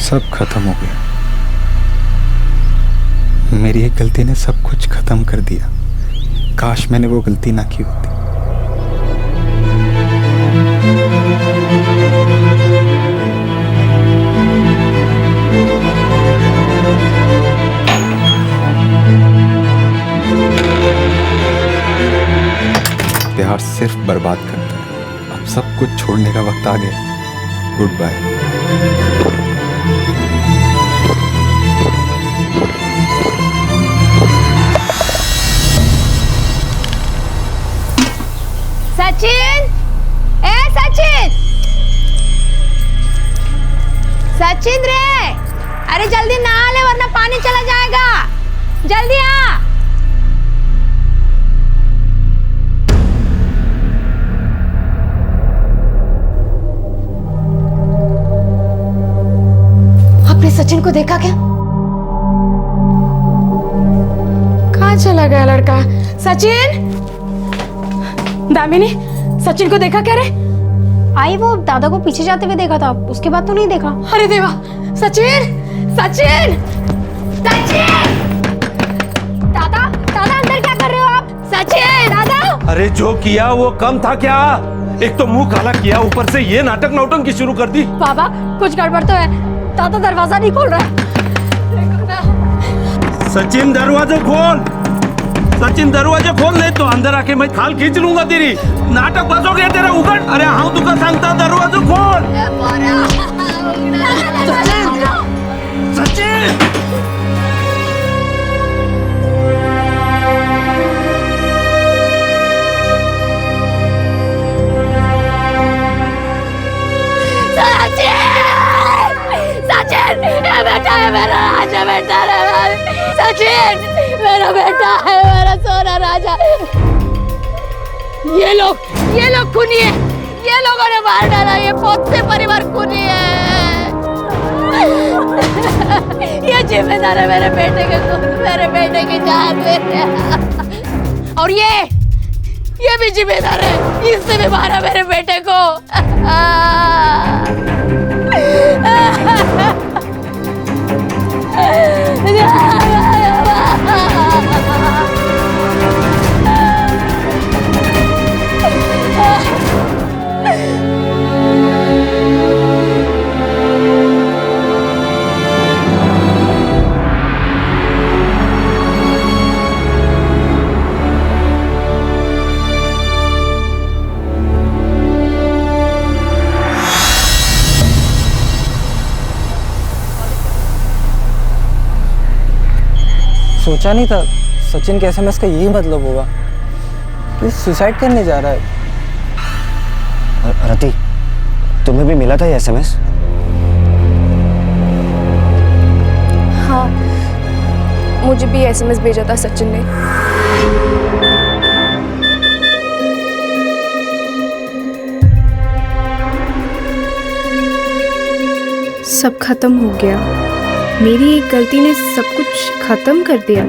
सब खत्म हो गया। मेरी एक गलती ने सब कुछ खत्म कर दिया। काश मैंने वो गलती ना की होती। प्यार सिर्फ बर्बाद करता है। अब सब कुछ छोड़ने का वक्त आ गया। Good bye. सचिन, ए सचिन, सचिन रे, अरे जल्दी नहा ले वरना पानी चला जाएगा। जल्दी आ। आपने सचिन को देखा क्या? कहाँ चला गया लड़का? सचिन, दामिनी, सचिन को देखा क्या रे? आई वो दादा को पीछे जाते हुए देखा था, उसके बाद तो नहीं देखा। अरे देवा, सचिन, सचिन, सचिन! दादा, दादा अंदर क्या कर रहे हो आप? सचिन, दादा! अरे जो किया वो कम था क्या? एक तो मुंह काला किया, ऊपर से ये नाटक नौटंकी शुरू कर दी। बाबा, कुछ गड़बड़ तो है। दादा दरवाजा नहीं खोल रहा। सचिन दरवाजा खोल, सचिन दरवाजा खोल, नहीं तो अंदर आके मैं खाल खींच लूंगा तेरी। नाटक बस हो गया तेरा, उघड। अरे हाँ तुका सांगता दरवाजा खोल। सचिन, सचिन! सचिन, ये बेटा है मेरा राजा, बेटा रे। सचिन, मेरा बेटा है, मेरा सोना राजा। ये लोग खूनी है। ये लोगों ने मार डाला। ये पोते परिवार खूनी है। ये जिम्मेदार है मेरे बेटे के खून, मेरे बेटे की जान में। और ये भी जिम्मेदार है। इसने भी मारा मेरे बेटे को। सोचा नहीं था सचिन के एसएमएस का यही मतलब होगा कि सुसाइड करने जा रहा है। रति, तुम्हें भी मिला था ये एसएमएस? हाँ, मुझे भी एसएमएस भेजा था सचिन ने। सब खत्म हो गया। मेरी एक गलती ने सब कुछ खत्म कर दिया।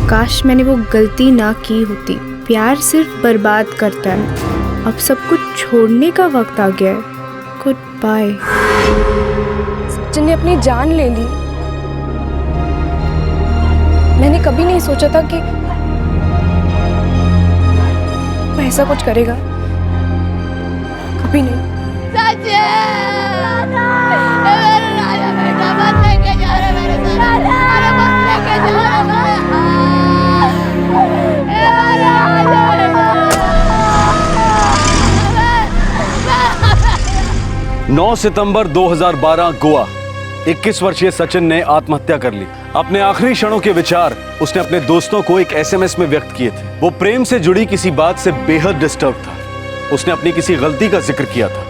काश मैंने वो गलती ना की होती। प्यार सिर्फ बर्बाद करता है। अब सब कुछ छोड़ने का वक्त आ गया है। Good bye. सचिन ने अपनी जान ले ली। मैंने कभी नहीं सोचा था कि वो ऐसा कुछ करेगा। कभी नहीं। नौ सितंबर 2012 गोवा। 21 वर्षीय सचिन ने आत्महत्या कर ली। अपने आखिरी क्षणों के विचार उसने अपने दोस्तों को एक एसएमएस में व्यक्त किए थे। वो प्रेम से जुड़ी किसी बात से बेहद डिस्टर्ब था। उसने अपनी किसी गलती का जिक्र किया था।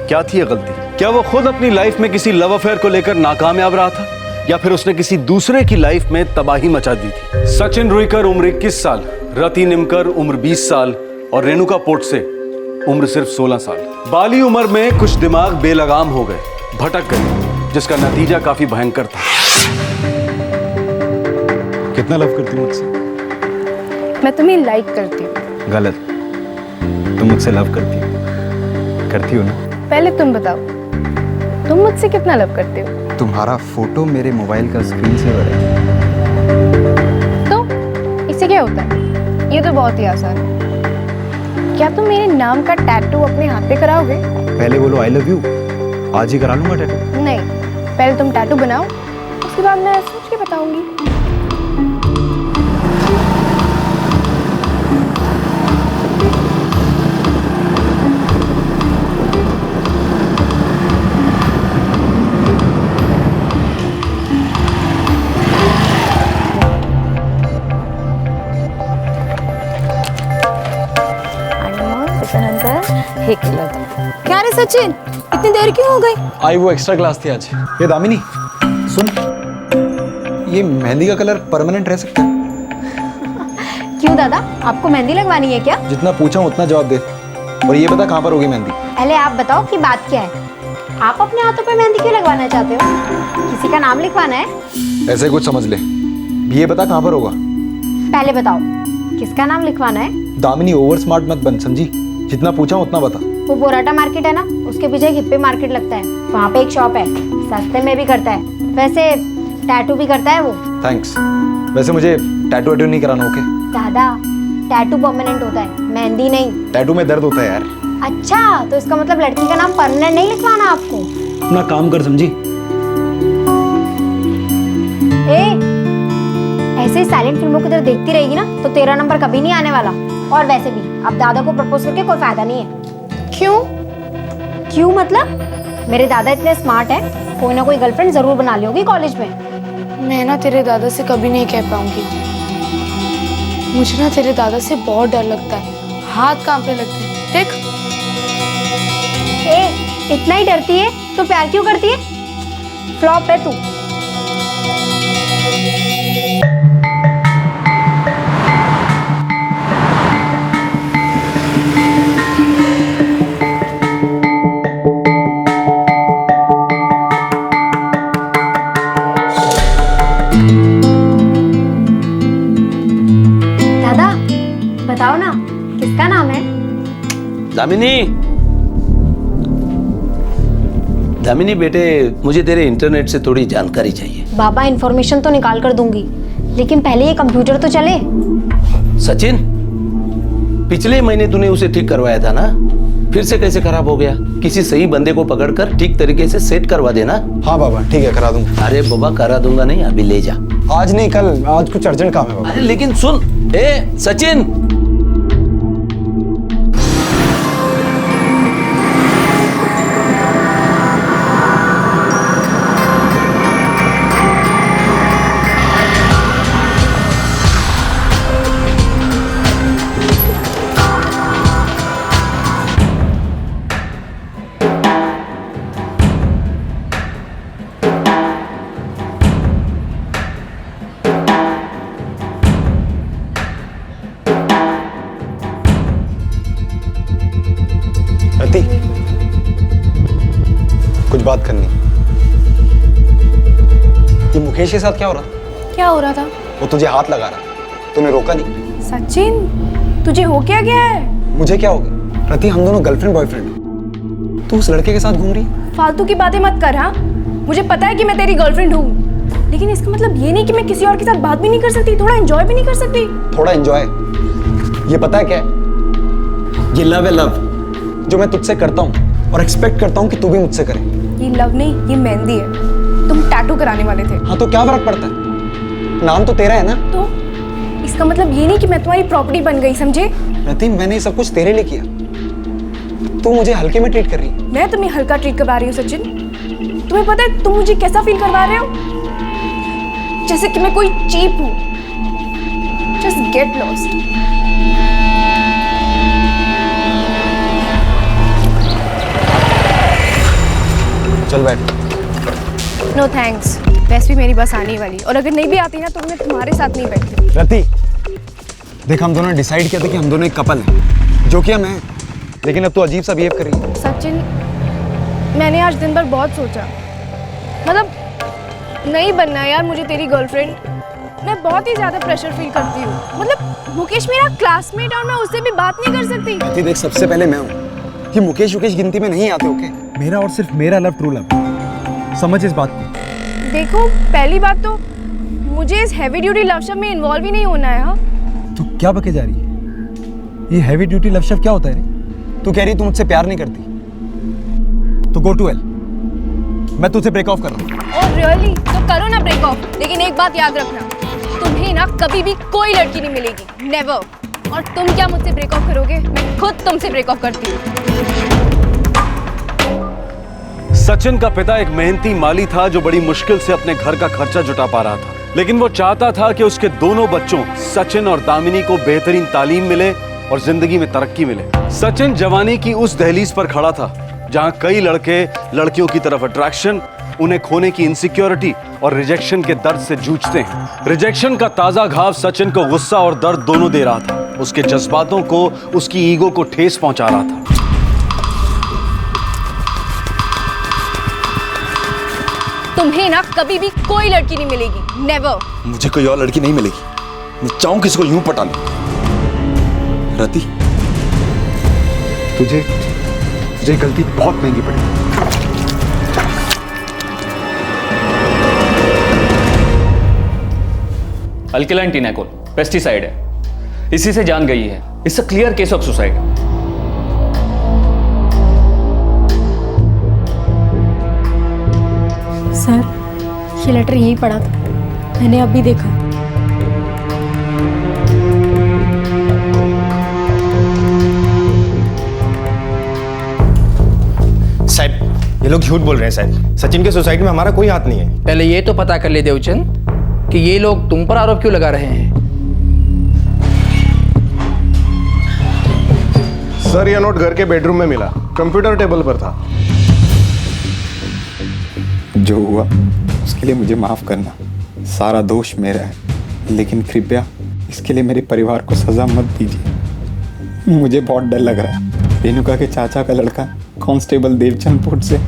क्या थी यह गलती? क्या वो खुद अपनी लाइफ में किसी लव अफेयर को लेकर नाकामयाब रहा था, या फिर उसने किसी दूसरे की लाइफ में तबाही मचा दी थी? सचिन रुईकर उम्र 21 साल, रति निमकर उम्र 20 साल और रेणुका पोटसे उम्र सिर्फ 16 साल। बाली उम्र में कुछ दिमाग बेलगाम हो गए, भटक गए, जिसका नतीजा काफी भयंकर था। कितना लव करती मुझसे? मैं तुम्हें लाइक करती हूँ। गलत। तुम मुझसे लव करती हो ना? पहले तुम बताओ, तुम मुझसे कितना लव करते हो? तुम्हारा फोटो मेरे मोबाइल का स्क्रीन सेवर है। तो इससे क्या होता है? ये तो बहुत ही आसान है। क्या तुम मेरे नाम का टैटू अपने हाथ पे कराओगे? पहले बोलो आई लव यू, आज ही करा लूंगा टैटू। नहीं, पहले तुम टैटू बनाओ, उसके बाद मैं सोच के बताऊंगी। हे केलं होतं. क्या रे सचिन, इतनी देर क्यों हो गई? आई वो एक्स्ट्रा क्लास थी आज। ये दामिनी सुन, ये मेहंदी का कलर परमानेंट रह सकता है? क्यों दादा, आपको मेहंदी लगवानी है क्या? जितना पूछा उतना जवाब दे। और ये बता कहाँ पर होगी मेहंदी? पहले आप बताओ कि बात क्या है। आप अपने हाथों पे मेहंदी क्यों लगवाना चाहते हो? किसी का नाम लिखवाना है? ऐसे कुछ समझ ले। ये बता कहाँ पर होगा? पहले बताओ किसका नाम लिखवाना है? दामिनी ओवर स्मार्ट मत बन, समझी? जितना पूछा उतना बता। वो बोराटा मार्केट है ना, उसके पीछे एक हिप्पी मार्केट लगता है, वहाँ पे एक शॉप है, सस्ते में भी करता है, वैसे टैटू भी करता है वो। थैंक्स। वैसे मुझे टैटू वैटू नहीं कराना, ओके? दादा, टैटू परमानेंट होता है, मेहंदी नहीं। टैटू में दर्द होता है यार। अच्छा, तो इसका मतलब लड़की का नाम परमानेंट नहीं लिखवाना आपको? अपना काम कर, समझी? ऐसे ही साइलेंट फिल्मों की तरह देखती रहेगी ना तो तेरा नंबर कभी नहीं आने वाला। और वैसे भी अब दादा को प्रपोज करके कोई फायदा नहीं है। क्यों मतलब? मेरे दादा इतने स्मार्ट हैं, कोई ना कोई गर्लफ्रेंड जरूर बना ली होगी कॉलेज में। मैं ना तेरे दादा से कभी नहीं कह पाऊंगी। मुझे ना तेरे दादा से बहुत डर लगता है, हाथ कांपने लगते हैं। देख, इतना ही डरती है तो प्यार क्यों करती है? फ्लॉप है तू। बताओ ना, किसका नाम है? दामिनी बेटे, मुझे तेरे इंटरनेट से थोड़ी जानकारी चाहिए। बाबा, इंफॉर्मेशन तो निकाल कर दूंगी, लेकिन पहले ये कंप्यूटर तो चले। सचिन, पिछले महीने तूने उसे ठीक करवाया था ना, फिर से कैसे खराब हो गया? किसी सही बंदे को पकड़कर ठीक तरीके से सेट करवा देना। हाँ बाबा, ठीक है, करा दूंगा। अरे बाबा, करा दूंगा नहीं, अभी ले जा। आज नहीं, कल। आज कुछ अर्जेंट काम है बाबा। अरे लेकिन सुन, सचिन, रति, कुछ बात करनी। ये मुकेश के साथ क्या हो रहा था? क्या हो रहा था? वो तुझे हाथ लगा रहा, तूने रोका नहीं। सचिन, तुझे हो क्या गया है? मुझे क्या होगा? रति, हम दोनों गर्लफ्रेंड बॉयफ्रेंड। तू उस लड़के के साथ घूम रही है। फालतू की बातें मत कर। हाँ, मुझे पता है कि मैं तेरी गर्लफ्रेंड हूँ, लेकिन इसका मतलब ये नहीं कि मैं किसी और के साथ बात भी नहीं कर सकती, थोड़ा एंजॉय भी नहीं कर सकती। थोड़ा एंजॉय? ये पता है क्या है? ये लव है, लव, जो मैं तुझसे करता हूँ और एक्सपेक्ट करता हूँ कि तू भी मुझसे करे। ये लव नहीं, ये मेहंदी है। तुम टैटू कराने वाले थे। हाँ, तो क्या फर्क पड़ता है? नाम तो तेरा है ना। तो इसका मतलब ये नहीं कि मैं तुम्हारी प्रॉपर्टी बन गई, समझे? रति, मैंने ये सब कुछ तेरे लिए किया, तू मुझे हल्के में ट्रीट कर रही है। मैं तुम्हें हल्का ट्रीट करवा रही हूँ सचिन। तुम्हें पता है तुम मुझे कैसा फील करवा रहे हो? जैसे कि मैं कोई चीप हूँ। Just get lost. चल बैठ। नो थैंक्स, वैसे भी मेरी बस आने वाली, और अगर नहीं भी आती ना तो मैं तुम्हारे साथ नहीं बैठती। रति, देख, हम दोनों ने डिसाइड किया था कि हम दोनों एक कपल हैं, जो कि हम हैं, लेकिन अब तो अजीब सा बिहेव कर रही है। सचिन, मैंने आज दिन भर बहुत सोचा, मतलब नहीं बनना यार मुझे तेरी गर्लफ्रेंड। मैं बहुत ही ज्यादा प्रेशर फील करती हूँ। मतलब मुकेश मेरा क्लासमेट और मैं उससे भी बात नहीं कर सकती। रति देख, सबसे पहले मैं हूँ, ये मुकेश गिनती में नहीं आते, ओके? मेरा और सिर्फ मेरा लव ट्रू लव, समझ इस बात को। देखो, पहली बात तो मुझे इस हैवी ड्यूटी लव शव में इन्वॉल्व ही नहीं होना है। हाँ, तू क्या बके जा रही है? ये हैवी ड्यूटी लव शव क्या होता है रे? तू कह रही तू मुझसे प्यार नहीं करती, तो गो टू हेल। मैं तुझसे ब्रेक ऑफ कर रहा हूँ। और रियली तो करो ना ब्रेक ऑफ, लेकिन एक बात याद रखना, तुम्हें ना कभी भी कोई लड़की नहीं मिलेगी, नेवर। और तुम क्या मुझसे ब्रेक ऑफ करोगे? मैं खुद तुमसे ब्रेक ऑफ करती हूँ। सचिन का पिता एक मेहनती माली था जो बड़ी मुश्किल से अपने घर का खर्चा जुटा पा रहा था, लेकिन वो चाहता था कि उसके दोनों बच्चों सचिन और दामिनी को बेहतरीन तालीम मिले और जिंदगी में तरक्की मिले। सचिन जवानी की उस दहलीज पर खड़ा था जहां कई लड़के लड़कियों की तरफ अट्रैक्शन, उन्हें खोने की इनसिक्योरिटी और रिजेक्शन के दर्द से जूझते हैं। रिजेक्शन का ताजा घाव सचिन को गुस्सा और दर्द दोनों दे रहा था। उसके जज्बातों को, उसकी ईगो को ठेस पहुंचा रहा था। तुम्हें ना कभी भी कोई लड़की नहीं मिलेगी, नेवर। मुझे कोई और लड़की नहीं मिलेगी। मैं चाहूं किसी को यूं पटा लूं। रति, तुझे गलती बहुत महंगी पड़ी। अल्कलाइन टिनैकोल पेस्टिसाइड है, इसी से जान गई है। It's a clear case of suicide. Sir, ये लेटर यही पड़ा था, मैंने अभी देखा। साहब, ये लोग झूठ बोल रहे हैं साहब। सचिन के सुसाइड में हमारा कोई हाथ नहीं है। पहले ये तो पता कर ले देवचंद कि ये लोग तुम पर आरोप क्यों लगा रहे हैं। सर, यह नोट घर के बेडरूम में मिला, कंप्यूटर टेबल पर था। जो हुआ उसके लिए मुझे माफ करना, सारा दोष मेरा है, लेकिन कृपया इसके लिए मेरे परिवार को सजा मत दीजिए। मुझे बहुत डर लग रहा है। रेणुका के चाचा का लड़का कांस्टेबल देवचंद पुट से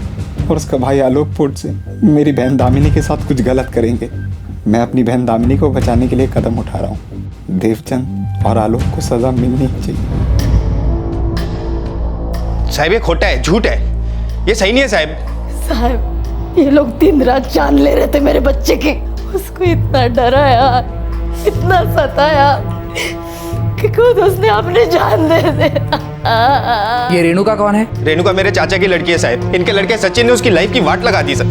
और उसका भाई आलोक पुट से मेरी बहन दामिनी के साथ कुछ गलत करेंगे। मैं अपनी बहन दामिनी को बचाने के लिए कदम उठा रहा हूँ। देवचंद और आलोक को सजा मिलनी चाहिए। साहब, ये खोटा है, झूठ है, ये सही नहीं है साहब। साहब, ये लोग दिन रात जान ले रहे थे मेरे बच्चे की। उसको इतना डराया, इतना सताया कि खुद उसने अपनी जान दे दी। ये रेणुका कौन है? रेणुका मेरे चाचा की लड़की है साहब। इनके लड़के सचिन ने उसकी लाइफ की वाट लगा दी सर।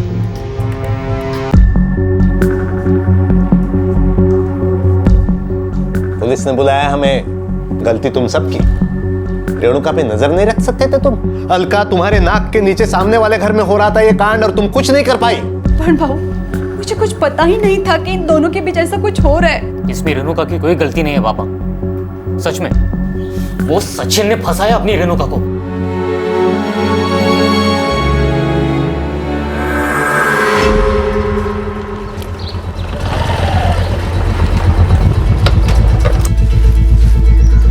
पुलिस ने बुलाया हमें, गलती तुम सबकी। रेणुका पे नजर नहीं रख सकते थे तुम? अलका, तुम्हारे नाक के नीचे सामने वाले घर में हो रहा था ये कांड और तुम कुछ नहीं कर पाई। पण भाऊ, मुझे कुछ पता ही नहीं था कि इन दोनों के बीच ऐसा कुछ हो रहा है। इसमें रेणुका की कोई गलती नहीं है पापा। सच में वो सचिन ने फंसाया अपनी रेणुका को।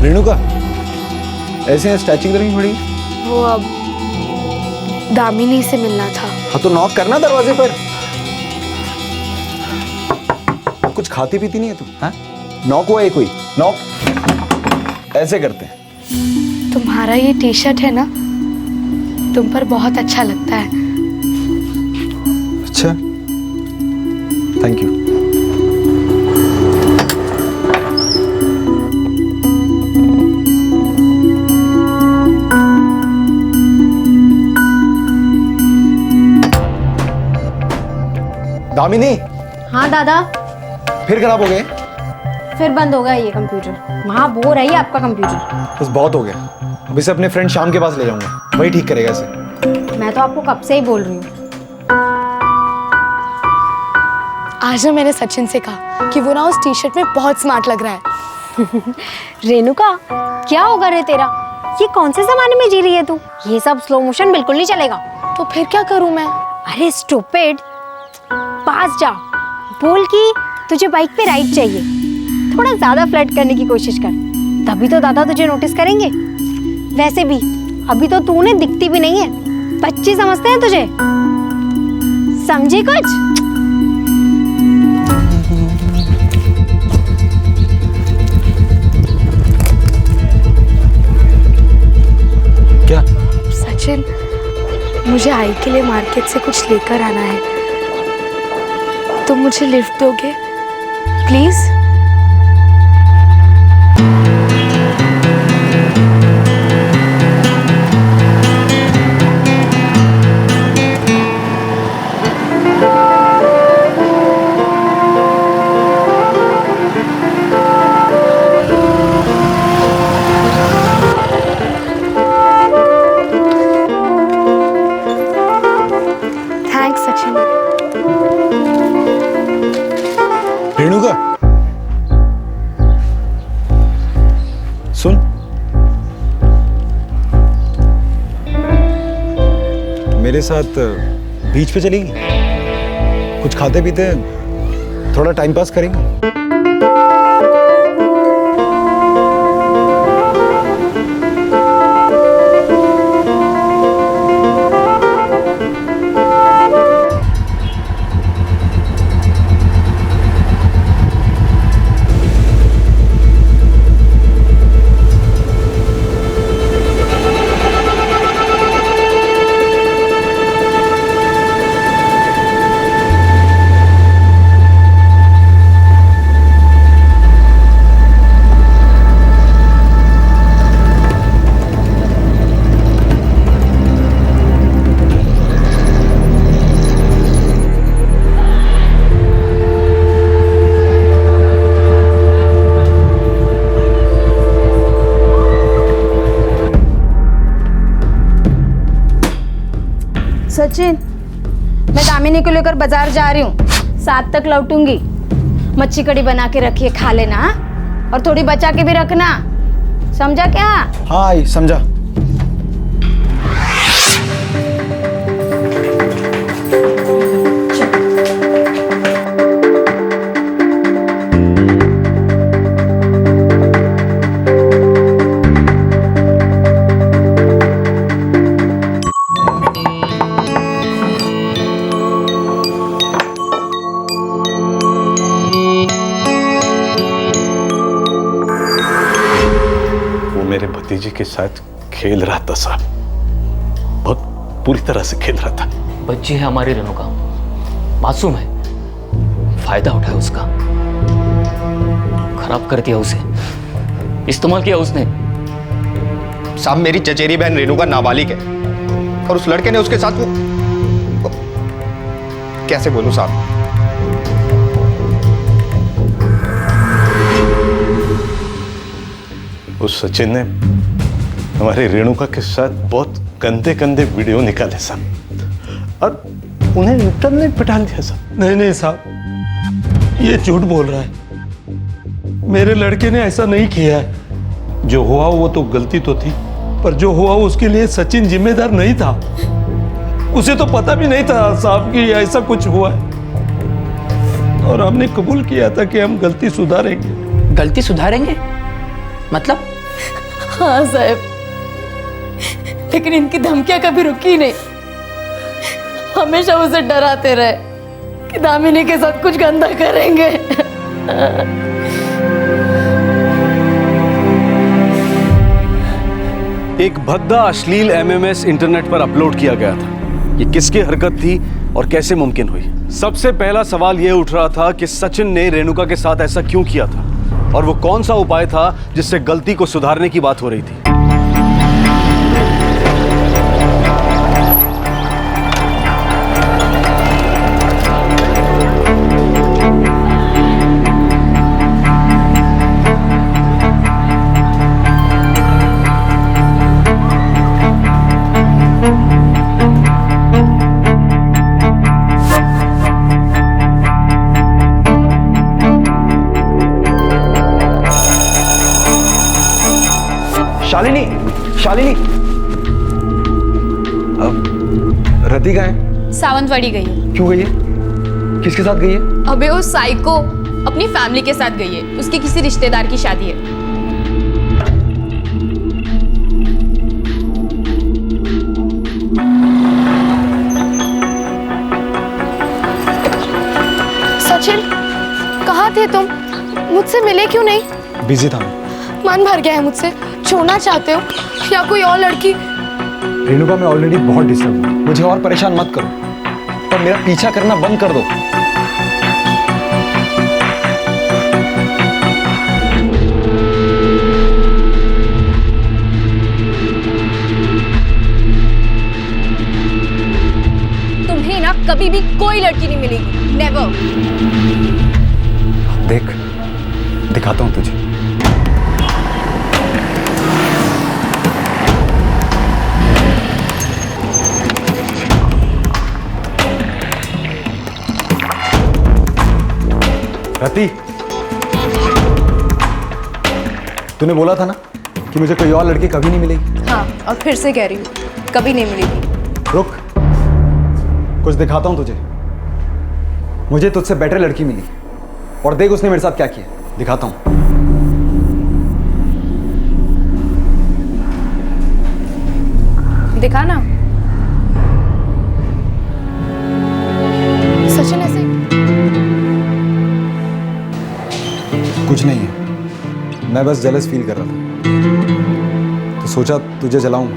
रेणुका ऐसे स्टैचू की तरह खड़ी? वो अब दामिनी से मिलना था। हाँ तो नॉक करना दरवाजे पर। कुछ खाती पीती नहीं है तू? हाँ, नॉक हुआ है कोई? नॉक ऐसे करते हैं। तुम्हारा ये टी शर्ट है ना, तुम पर बहुत अच्छा लगता है। अच्छा, थैंक यू। दामिनी। हाँ दादा। फिर खराब हो गए? फिर बंद हो गया ये कंप्यूटर। वहाँ बोर है ये आपका कंप्यूटर। बस बहुत हो गया। अब इसे अपने फ्रेंड श्याम के पास ले जाऊंगा, वही ठीक करेगा इसे। मैं तो आपको कब से ही बोल रही हूँ। आज ना मैंने सचिन से कहा कि वो ना उस टी शर्ट में बहुत स्मार्ट लग रहा है। रेणुका, क्या होगा रे तेरा? ये कौन से जमाने में जी रही है तू? ये सब स्लो मोशन बिल्कुल नहीं चलेगा। तो फिर क्या करूँ मैं? अरे स्टूपिड, पास जा, बोल कि तुझे बाइक पे राइड चाहिए। थोड़ा ज्यादा फ्लर्ट करने की कोशिश कर, तभी तो दादा तुझे नोटिस करेंगे। वैसे भी अभी तो तूने दिखती भी नहीं है, बच्ची समझते हैं तुझे। समझी कुछ? क्या? सचिन, मुझे आई के लिए मार्केट से कुछ लेकर आना है। तुम मुझे लिफ्ट दोगे प्लीज? थैंक्स सचिन। रेणुका, सुन, मेरे साथ बीच पे चलेगी? कुछ खाते पीते थोड़ा टाइम पास करेंगे। सचिन, मैं दामिनी को लेकर बाजार जा रही हूँ, 7 तक लौटूंगी। मच्छी कड़ी बना के रखिए, खा लेना हाँ? और थोड़ी बचा के भी रखना, समझा क्या? हाँ आई, समझा। मेरे भतीजे के साथ खेल रहा था साहब, बहुत पूरी तरह से खेल रहा था। बच्ची है हमारी रेणुका, मासूम है, फायदा उठाया उसका, खराब कर दिया उसे, इस्तेमाल किया उसने। साहब मेरी चचेरी बहन रेणुका नाबालिग है और उस लड़के ने उसके साथ वो कैसे बोलूं साहब। उस सचिन ने हमारी रेणुका के साथ बहुत गंदे गंदे वीडियो निकाले साहब और उन्हें इंटरनेट पे डाल दिया साहब। नहीं साहब, ये झूठ बोल रहा है। मेरे लड़के ने ऐसा नहीं किया है। जो हुआ वो तो गलती तो थी, पर जो हुआ उसके लिए सचिन जिम्मेदार नहीं था। उसे तो पता भी नहीं था साहब कि ऐसा कुछ हुआ है, और हमने कबूल किया था कि हम गलती सुधारेंगे। गलती सुधारेंगे मतलब? हाँ साहब, लेकिन इनकी धमकियां कभी रुकी नहीं। हमेशा उसे डराते रहे कि दामिनी के साथ कुछ गंदा करेंगे। एक भद्दा अश्लील एमएमएस इंटरनेट पर अपलोड किया गया था। ये किसकी हरकत थी और कैसे मुमकिन हुई? सबसे पहला सवाल यह उठ रहा था कि सचिन ने रेणुका के साथ ऐसा क्यों किया था, और वो कौन सा उपाय था जिससे गलती को सुधारने की बात हो रही थी। शालिनी, अब रति कहाँ है? सावंतवाड़ी गई है। क्यों गई है? किसके साथ गई है? अबे वो साइको अपनी फैमिली के साथ गई है, उसके किसी रिश्तेदार की शादी है। सचिन, कहाँ थे तुम? मुझसे मिले क्यों नहीं? बिजी था। मन भर गया है मुझसे। छोड़ना चाहते हो या कोई और लड़की? रेणुका, मैं ऑलरेडी बहुत डिस्टर्ब हूँ, मुझे और परेशान मत करो, पर मेरा पीछा करना बंद कर दो। कभी भी कोई लड़की नहीं मिलेगी, नेवर। देख, दिखाता हूं तुझे। रति, तूने बोला था ना कि मुझे कोई और लड़की कभी नहीं मिलेगी। हाँ, और फिर से कह रही हूँ, कभी नहीं मिलेगी। रुक, कुछ दिखाता हूं तुझे। मुझे तुझसे बेटर लड़की मिली और देख उसने मेरे साथ क्या किया। दिखाता हूं। दिखा ना। सचिन ऐसे कुछ नहीं है, मैं बस जेलस फील कर रहा था तो सोचा तुझे जलाऊं।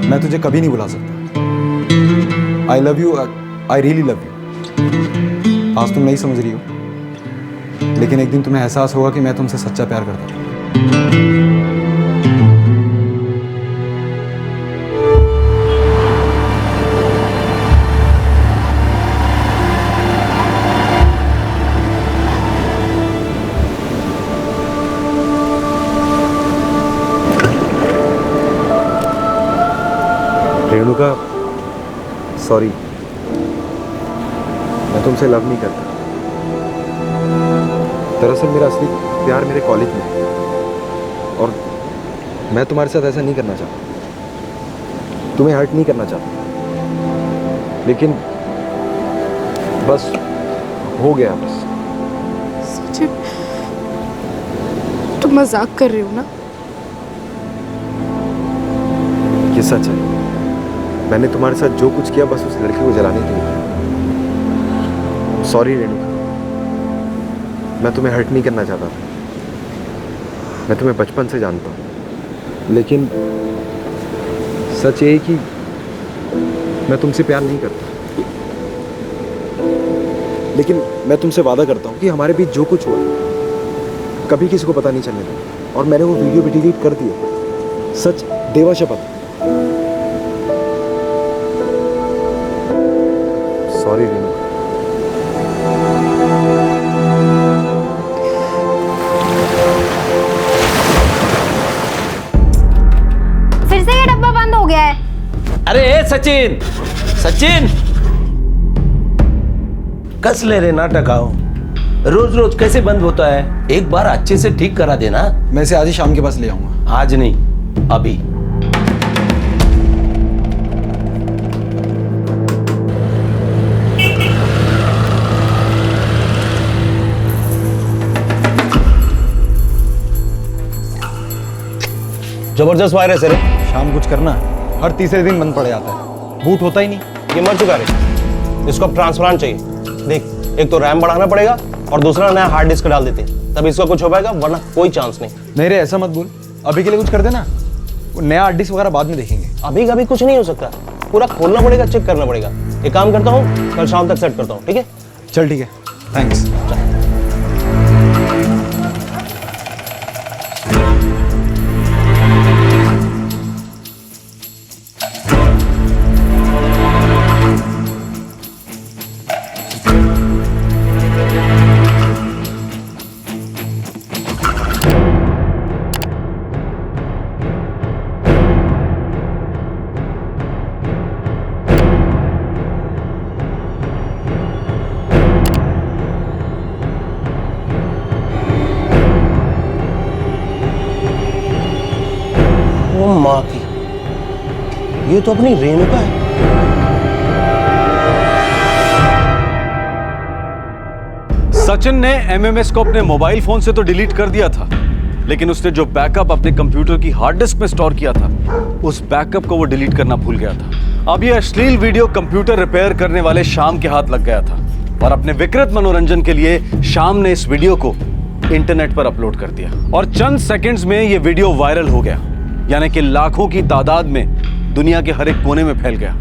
मैं तुझे कभी नहीं बुला सकता। I love you, I really love you. आज तुम नहीं समझ रही हो, लेकिन एक दिन तुम्हें एहसास होगा कि मैं तुमसे सच्चा प्यार करता हूं। रेणुका, सॉरी, मैं तुमसे लव नहीं करता। दरअसल मेरा असली प्यार मेरे कॉलेज में है और मैं तुम्हारे साथ ऐसा नहीं करना चाहता, तुम्हें हर्ट नहीं करना चाहता, लेकिन बस हो गया। बस सचिन, तुम मजाक कर रहे हो ना? ये सच है। मैंने तुम्हारे साथ जो कुछ किया बस उस लड़की को जलाने के लिए। सॉरी रेणुका, मैं तुम्हें हर्ट नहीं करना चाहता था। मैं तुम्हें बचपन से जानता हूँ, लेकिन सच ये है कि मैं तुमसे प्यार नहीं करता। लेकिन मैं तुमसे वादा करता हूँ कि हमारे बीच जो कुछ हुआ कभी किसी को पता नहीं चलने देगा। और मैंने वो वीडियो भी डिलीट कर दिया, सच, देवा शपथ। सॉरी रेणुका। फिर से ये डब्बा बंद हो गया है। अरे सचिन, सचिन, कस ले रे नाटक आओ। रोज रोज कैसे बंद होता है? एक बार अच्छे से ठीक करा देना। मैं इसे आज ही शाम के पास ले आऊंगा। आज नहीं, अभी। जबरदस्त वायरस है रे। शाम कुछ करना है, हर तीसरे दिन बंद पड़ जाता है, बूट होता ही नहीं। ये मर चुका रे, इसको अब ट्रांसप्लांट चाहिए। देख, एक तो रैम बढ़ाना पड़ेगा और दूसरा नया हार्ड डिस्क डाल देते हैं, तब इसका कुछ हो पाएगा, वरना कोई चांस नहीं। नहीं रे, ऐसा मत बोल। अभी के लिए कुछ कर देना, वो नया हार्ड डिस्क वगैरह बाद में देखेंगे। अभी का भी कुछ नहीं हो सकता, पूरा खोलना पड़ेगा, चेक करना पड़ेगा। एक काम करता हूँ, कल शाम तक सेट करता हूँ, ठीक है? चल ठीक है, थैंक्स। माँ की, ये तो अपनी रेणुका है। सचिन ने एमएमएस को अपने मोबाइल फोन से तो डिलीट कर दिया था, लेकिन उसने जो बैकअप अपने कंप्यूटर की हार्ड डिस्क में स्टोर किया था, उस बैकअप को वो डिलीट करना भूल गया था। अब ये अश्लील वीडियो कंप्यूटर रिपेयर करने वाले श्याम के हाथ लग गया था और अपने विकृत मनोरंजन के लिए श्याम ने इस वीडियो को इंटरनेट पर अपलोड कर दिया और चंद सेकंड्स में ये वीडियो वायरल हो गया, यानी कि लाखों की तादाद में दुनिया के हर एक कोने में फैल गया।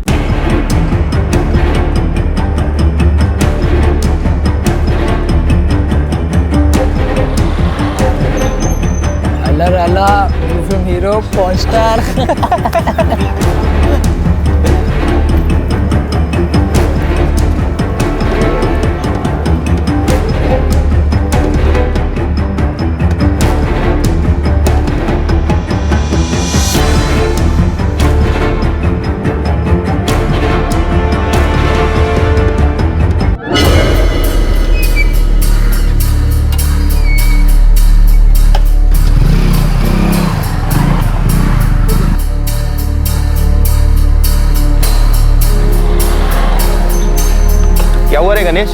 अल्लाह फ्रॉम हीरो, पॉर्न स्टार। क्या हुआ रे गणेश,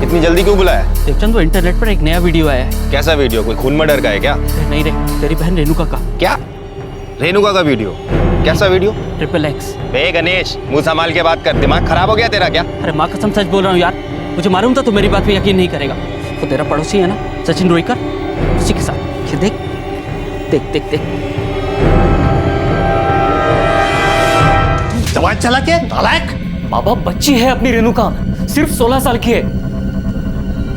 इतनी जल्दी क्यों बुलाया? देवचंद, वो इंटरनेट पर एक नया वीडियो आया है। कैसा वीडियो? कोई खून मर्डर का है क्या? नहीं रे, तेरी बहन रेणुका का। क्या? रेणुका का वीडियो? कैसा वीडियो? XXX। बे गणेश, मुंह संभाल के बात कर, दिमाग खराब हो गया तेरा क्या? अरे माँ कसम सच बोल रहा हूँ यार, मुझे मालूम था तो मेरी बात पे यकीन नहीं करेगा। वो तेरा पड़ोसी है ना सचिन रोईकर, उसी के साथ। ये देख देख देख देख। जवान चला के नालायक। बाबा, बच्ची है अपनी रेणुका, सिर्फ 16 साल की है।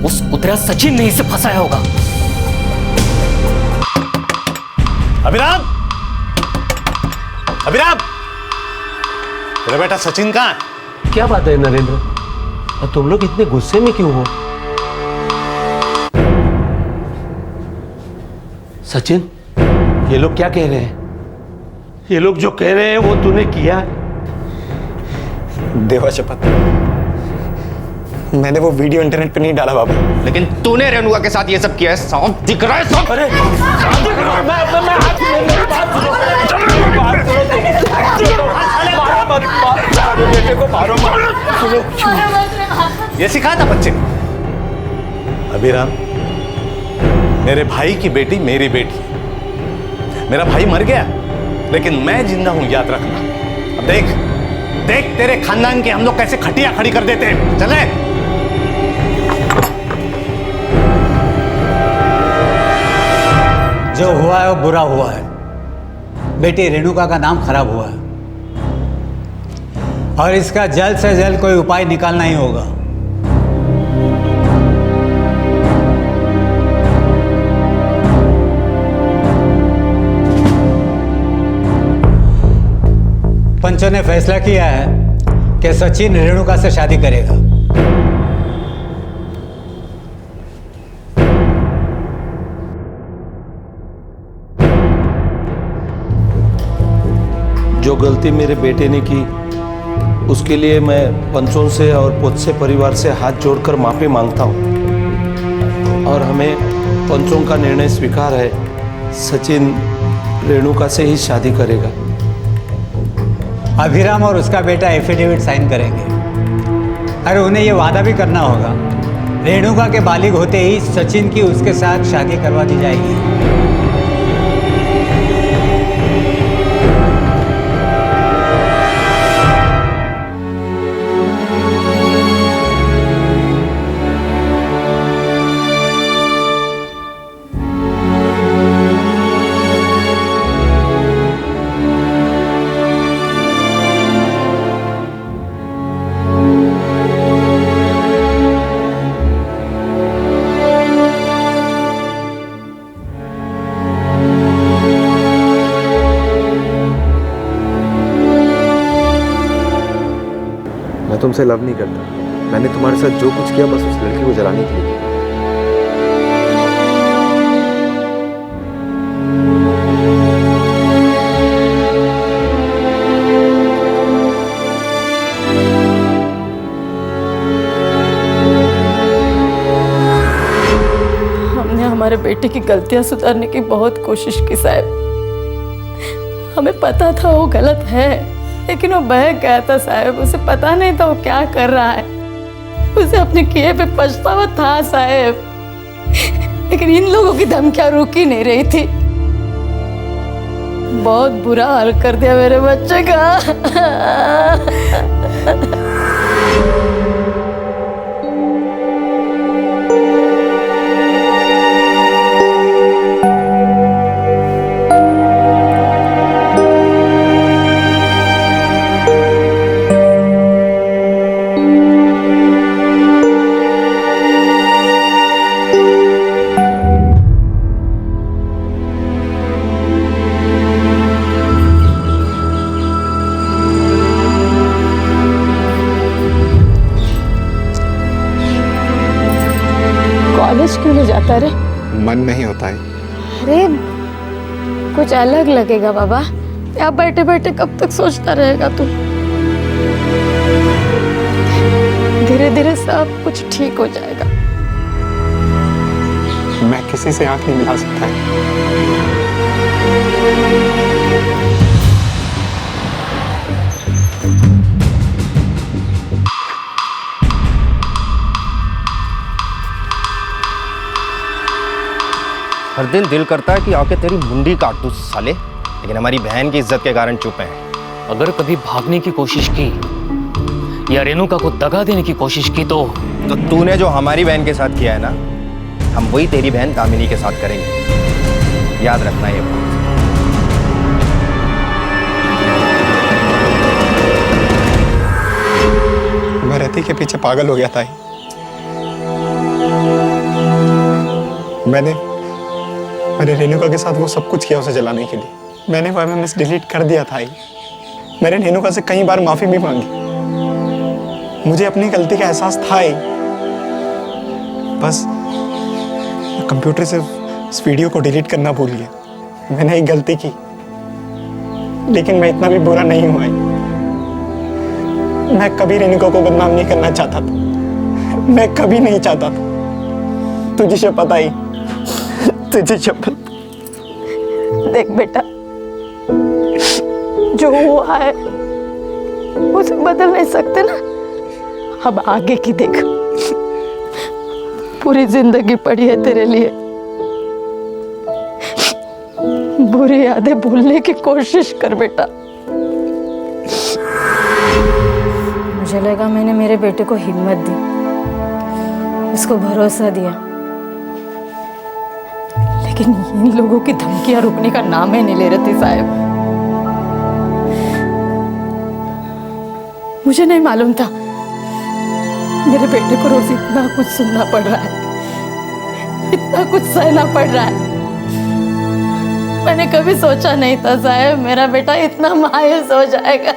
उस कुतरा सचिन ने इसे फंसाया होगा। अभिराम, अभिराम, तेरा बेटा सचिन कहाँ है? क्या बात है नरेंद्र, और तुम लोग इतने गुस्से में क्यों हो? सचिन, ये लोग क्या कह रहे हैं? ये लोग जो कह रहे हैं वो तूने किया है? देवा शपथ, मैंने वो वीडियो इंटरनेट पे नहीं डाला बाबा। लेकिन तूने रेणुका के साथ ये सब किया है, साफ दिख रहा है सब। अरे ये सिखाया था बच्चे ने? अभिराम, मेरे भाई की बेटी मेरी बेटी। मेरा भाई मर गया लेकिन मैं जिंदा हूं, याद रखना। अब देख देख तेरे खानदान के हम लोग कैसे खटिया खड़ी कर देते हैं। चले। जो हुआ है वो बुरा हुआ है। बेटी रेणुका का नाम खराब हुआ है और इसका जल्द से जल्द कोई उपाय निकालना ही होगा। पंचों ने फैसला किया है कि सचिन रेणुका से शादी करेगा। जो गलती मेरे बेटे ने की उसके लिए मैं पंचों से और पोत्से परिवार से हाथ जोड़कर माफी मांगता हूँ और हमें पंचों का निर्णय स्वीकार है। सचिन रेणुका से ही शादी करेगा। अभिराम और उसका बेटा एफिडेविट साइन करेंगे। अरे उन्हें ये वादा भी करना होगा, रेणुका के बालिग होते ही सचिन की उसके साथ शादी करवा दी जाएगी। तुमसे लव नहीं करता। मैंने तुम्हारे साथ जो कुछ किया बस उस लड़की को जलाने के लिए किया। हमने हमारे बेटे की गलतियां सुधारने की बहुत कोशिश की साहब। हमें पता था वो गलत है, लेकिन वो बहक गया था साहब। उसे पता नहीं था वो क्या कर रहा है। उसे अपने किए पे पछतावा था साहब, लेकिन इन लोगों की धमकियां रुक ही नहीं रही थी। बहुत बुरा हाल कर दिया मेरे बच्चे का। कॉलेज क्यों नहीं जाता रे? मन नहीं होता है। अरे कुछ अलग लगेगा बाबा। यहाँ बैठे बैठे कब तक सोचता रहेगा तू? धीरे धीरे सब कुछ ठीक हो जाएगा। मैं किसी से आंख नहीं मिला सकता है। हर दिन दिल करता है कि आके तेरी मुंडी काट दूं साले, लेकिन हमारी बहन की इज्जत के कारण चुप हैं। अगर कभी भागने की कोशिश की या रेणुका को दगा देने की कोशिश की तो तूने जो हमारी बहन के साथ किया है ना, हम वही तेरी बहन दामिनी के साथ करेंगे, याद रखना ये बात। मैं रति के पीछे पागल हो गया था। मैंने रेणुका के साथ वो सब कुछ किया उसे जलाने के लिए। मैंने वो एमएमएस डिलीट कर दिया था। मैंने रेणुका से कई बार माफी भी मांगी। मुझे अपनी गलती का एहसास था ही। बस कंप्यूटर से उस वीडियो को डिलीट करना भूल गया। मैंने एक गलती की, लेकिन मैं इतना भी बुरा नहीं हुआ। मैं कभी रेणुका को बदनाम नहीं करना चाहता था। मैं कभी नहीं चाहता था। तुझे से पता ही, तुझे शपथ। देख बेटा, जो हुआ है उसे बदल नहीं सकते ना। अब आगे की देख, पूरी जिंदगी पड़ी है तेरे लिए। बुरी यादें भूलने की कोशिश कर बेटा। मुझे लगा मैंने मेरे बेटे को हिम्मत दी, उसको भरोसा दिया, लेकिन इन लोगों की धमकियां रुकने का नाम ही नहीं ले रही थी साहब। मुझे नहीं मालूम था मेरे बेटे को रोज इतना कुछ सुनना पड़ रहा है, इतना कुछ सहना पड़ रहा है। मैंने कभी सोचा नहीं था साहब मेरा बेटा इतना मायूस हो जाएगा।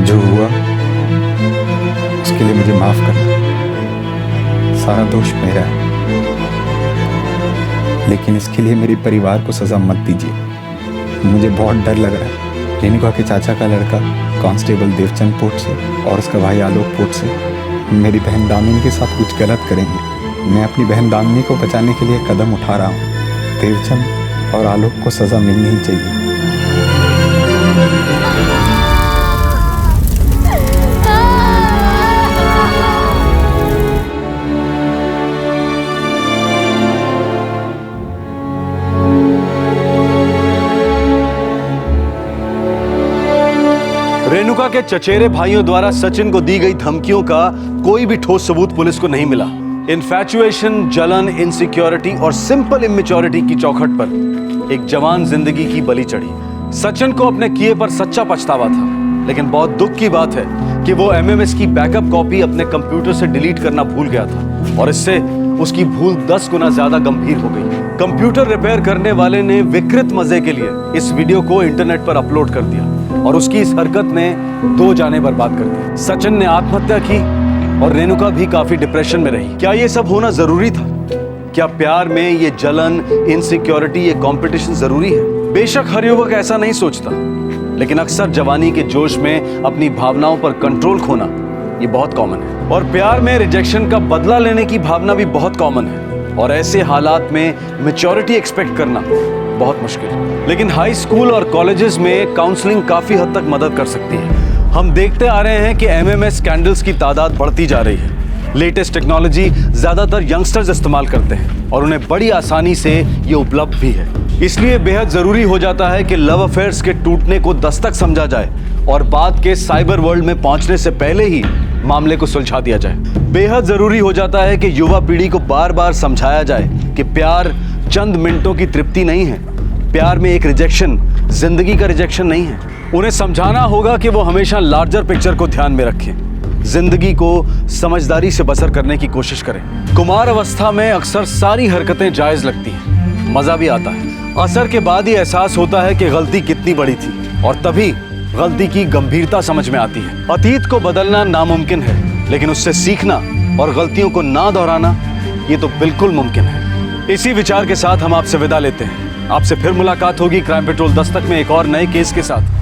जो हुआ उसके लिए मुझे माफ करना। सारा दोष मेरा है, लेकिन इसके लिए मेरे परिवार को सजा मत दीजिए। मुझे बहुत डर लग रहा है। रेणुका के चाचा का लड़का कांस्टेबल देवचंद पोट से और उसका भाई आलोक पोट से मेरी बहन दामिनी के साथ कुछ गलत करेंगे। मैं अपनी बहन दामिनी को बचाने के लिए कदम उठा रहा हूँ। देवचंद और आलोक को सजा मिलनी ही चाहिए। रेणुका के चचेरे भाइयों द्वारा सचिन को दी गई धमकियों का कोई भी ठोस सबूत पुलिस को नहीं मिला। इन्फैचुएशन, जलन, इनसिक्योरिटी और सिंपल इमेच्योरिटी की चौखट पर एक जवान जिंदगी की बलि चढ़ी। सचिन को अपने किए पर सच्चा पछतावा था, लेकिन बहुत दुख की बात है कि वो एमएमएस की बैकअप कॉपी अपने कंप्यूटर से डिलीट करना भूल गया था और इससे उसकी भूल 10 गुना ज्यादा गंभीर हो गई। कंप्यूटर रिपेयर करने वाले ने विकृत मजे के लिए इस वीडियो को इंटरनेट पर अपलोड कर दिया और उसकी इस हरकत ने 2 जानें बर्बाद कर दी। सचिन ने आत्महत्या की और रेणुका भी काफी डिप्रेशन में रही। क्या ये सब होना जरूरी था? क्या प्यार में ये जलन, इनसिक्योरिटी, ये कंपटीशन जरूरी है? बेशक हर युवक ऐसा नहीं सोचता, लेकिन अक्सर जवानी के जोश में अपनी भावनाओं पर कंट्रोल खोना ये बहुत कॉमन है। और प्यार में रिजेक्शन का बदला लेने की भावना भी बहुत कॉमन है। और ऐसे हालात में मैच्योरिटी एक्सपेक्ट करना बहुत मुश्किल है। लेकिन हाई स्कूल और कॉलेजेस में काउंसलिंग काफी हद तक मदद कर सकती है। हम देखते आ रहे हैं कि एमएमएस स्कैंडल्स की तादाद बढ़ती जा रही है। लेटेस्ट टेक्नोलॉजी ज्यादातर यंगस्टर्स इस्तेमाल करते हैं और उन्हें बड़ी आसानी से ये उपलब्ध भी है। इसलिए बेहद जरूरी हो जाता है कि लव अफेयर्स के टूटने को दस्तक समझा जाए और बात के साइबर वर्ल्ड में पहुंचने से पहले ही मामले को सुलझा दिया जाए। बेहद जरूरी हो जाता है कि युवा पीढ़ी को बार बार समझाया जाए कि प्यार चंद मिनटों की तृप्ति नहीं है। प्यार में एक रिजेक्शन जिंदगी का रिजेक्शन नहीं है। उन्हें समझाना होगा कि वो हमेशा लार्जर पिक्चर को ध्यान में रखें, जिंदगी को समझदारी से बसर करने की कोशिश करें। कुमार अवस्था में अक्सर सारी हरकतें जायज लगती हैं, मजा भी आता है। असर के बाद ही एहसास होता है कि गलती कितनी बड़ी थी और तभी गलती की गंभीरता समझ में आती है। अतीत को बदलना नामुमकिन है, लेकिन उससे सीखना और गलतियों को ना दोहराना ये तो बिल्कुल मुमकिन है। इसी विचार के साथ हम आपसे विदा लेते हैं। आपसे फिर मुलाकात होगी क्राइम पेट्रोल दस्तक में एक और नए केस के साथ।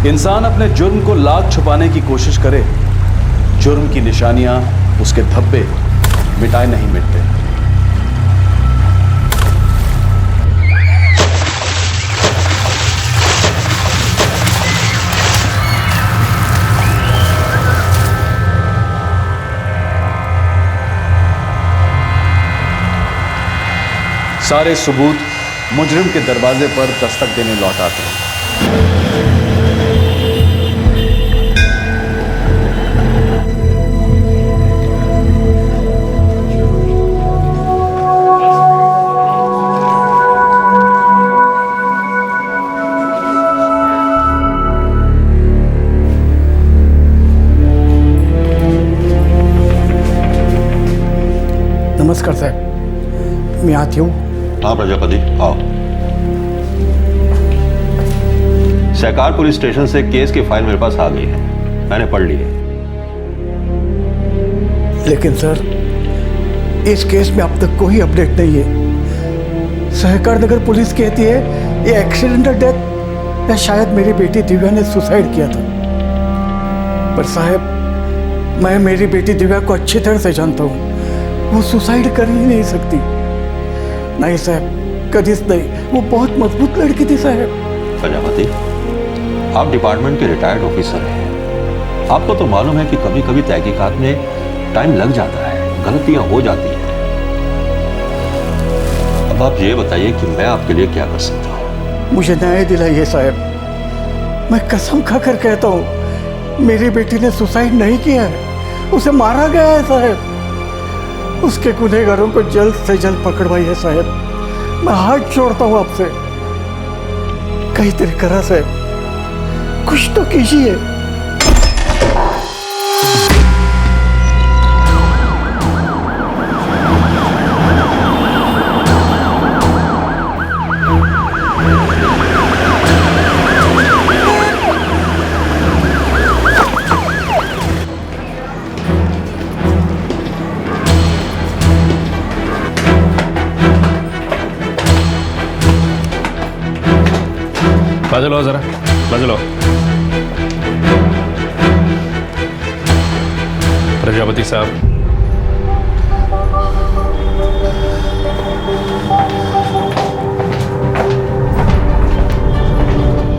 इंसान अपने जुर्म को लाख छुपाने की कोशिश करे, जुर्म की निशानियां, उसके धब्बे मिटाए नहीं मिटते। सारे सबूत मुजरिम के दरवाजे पर दस्तक देने लौट आते हैं। नमस्कार साहब, मैं आती हूँ। हाँ प्रजापति आओ। सहकार पुलिस स्टेशन से केस की फाइल मेरे पास आ गई है, मैंने पढ़ ली है। लेकिन सर, इस केस में अब तक कोई अपडेट नहीं है। सहकार नगर पुलिस कहती है ये एक्सीडेंटल डेथ या शायद मेरी बेटी दिव्या ने सुसाइड किया था। पर साहब, मैं मेरी बेटी दिव्या को अच्छी तरह से जानता हूँ, वो सुसाइड कर ही नहीं सकती। नहीं साहब, कदीस नहीं, वो बहुत मजबूत लड़की थी साहब। प्रजापति, आप डिपार्टमेंट के रिटायर्ड ऑफिसर हैं, आपको तो मालूम है कि कभी कभी तहकीकात में टाइम लग जाता है, गलतियां हो जाती हैं। अब आप ये बताइए कि मैं आपके लिए क्या कर सकता हूँ। मुझे न्याय दिलाइए साहब, मैं कसम खाकर कहता हूँ मेरी बेटी ने सुसाइड नहीं किया है, उसे मारा गया है साहब। उसके गुनहगारों को जल्द से जल्द पकड़वाइए साहब, मैं हाथ जोड़ता हूँ आपसे। कई तरीके से कुछ तो कीजिए। बाजू लो जरा, बाजू लो। प्रजापति साहब,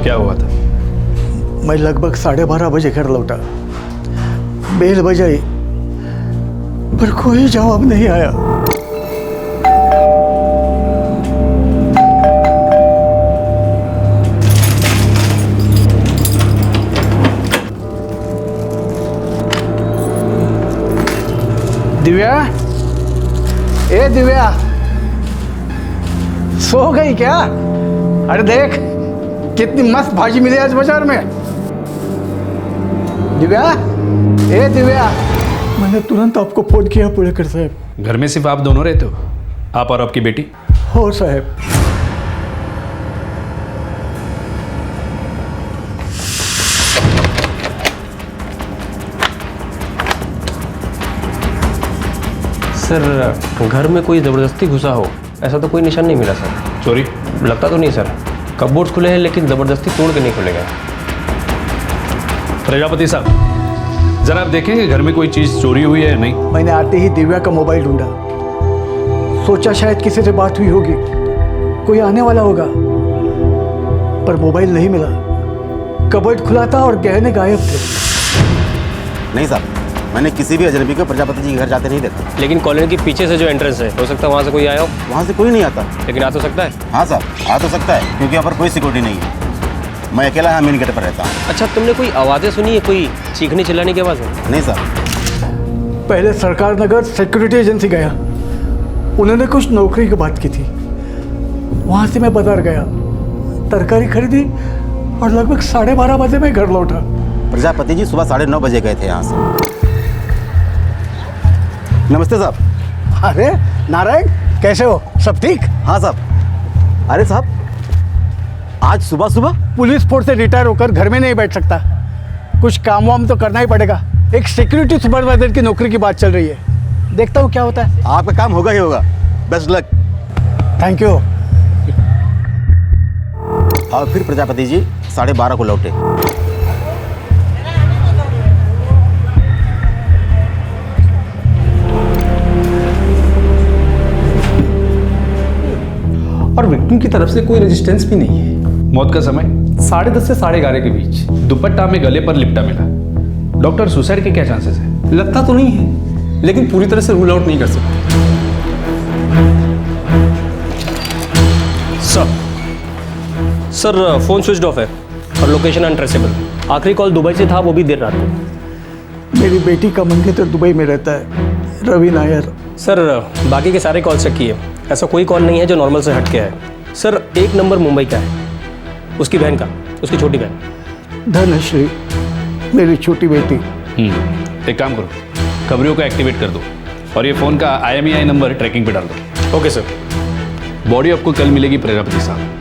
क्या हुआ था? मैं लगभग 12:30 बजे घर लौटा, बेल बजाई पर कोई जवाब नहीं आया। दिव्या, ए दिव्या, सो गई क्या? अरे देख कितनी मस्त भाजी मिली आज बाजार में। दिव्या, ए दिव्या, मैंने तुरंत आपको फोन किया पुलकर साहब। घर में सिर्फ आप दोनों रहते हो, आप और आपकी बेटी? हो साहब। सर, घर में कोई ज़बरदस्ती घुसा हो ऐसा तो कोई निशान नहीं मिला सर। चोरी? लगता तो नहीं सर, कपबोर्ड्स खुले हैं लेकिन ज़बरदस्ती तोड़ के नहीं खुले गए। प्रजापति साहब, जरा आप देखें कि घर में कोई चीज़ चोरी हुई है या नहीं। मैंने आते ही दिव्या का मोबाइल ढूंढा, सोचा शायद किसी से बात हुई होगी, कोई आने वाला होगा, पर मोबाइल नहीं मिला। कबर्ड खुला था और गहने गायब थे। नहीं साहब, मैंने किसी भी अजनबी को प्रजापति जी के घर जाते नहीं देखा। लेकिन कॉलोनी के पीछे से जो एंट्रेंस है, हो सकता है वहाँ से कोई आया हो। वहाँ से कोई नहीं आता। लेकिन आ तो सकता है। हाँ साहब, आ तो सकता है, क्योंकि यहाँ पर कोई सिक्योरिटी नहीं है। मैं अकेला यहाँ मेन गेट पर रहता हूँ। अच्छा, तुमने कोई आवाज़ें सुनी है, कोई चीखने चिल्लाने की आवाज़ है? नहीं साहब। पहले सरकार नगर सिक्योरिटी एजेंसी गया, उन्होंने कुछ नौकरी की बात की थी। वहाँ से मैं बाजार गया, तरकारी खरीदी और लगभग 12:30 बजे मैं घर लौटा। प्रजापति जी सुबह 9:30 बजे गए थे यहाँ से। नमस्ते साहब। अरे नारायण, कैसे हो? सब ठीक? हाँ साहब। अरे साहब, आज सुबह सुबह? पुलिस फोर्स से रिटायर होकर घर में नहीं बैठ सकता, कुछ काम वाम तो करना ही पड़ेगा। एक सिक्योरिटी सुपरवाइजर की नौकरी की बात चल रही है, देखता हूँ क्या होता है। आपका काम होगा ही होगा, बेस्ट लक। Thank you. और फिर प्रजापति जी 12:30 को लौटे। और विक्टिम की तरफ से कोई रेजिस्टेंस भी नहीं है। मौत का समय 10:30 से 11:30 के बीच। दुपट्टा में गले पर लिपटा मिला। डॉक्टर, सुसाइड के क्या चांसेस है? लगता तो नहीं है, लेकिन पूरी तरह से रूल आउट नहीं कर सकते। सर फ़ोन स्विच ऑफ है और लोकेशन अनट्रेसेबल। आखिरी कॉल दुबई से था, वो भी देर रात को। मेरी बेटी का मंगेतर दुबई में रहता है, रवि नायर। सर बाकी के सारे कॉल चेक किए, ऐसा कोई कॉल नहीं है जो नॉर्मल से हट के है। सर एक नंबर मुंबई का है, उसकी बहन का, उसकी छोटी बहन धनश्री, मेरी छोटी बेटी। एक काम करो, खबरियों को एक्टिवेट कर दो और ये फ़ोन का IMEI नंबर ट्रैकिंग पे डाल दो। Okay sir. बॉडी आपको कल मिलेगी प्रजापति साहब।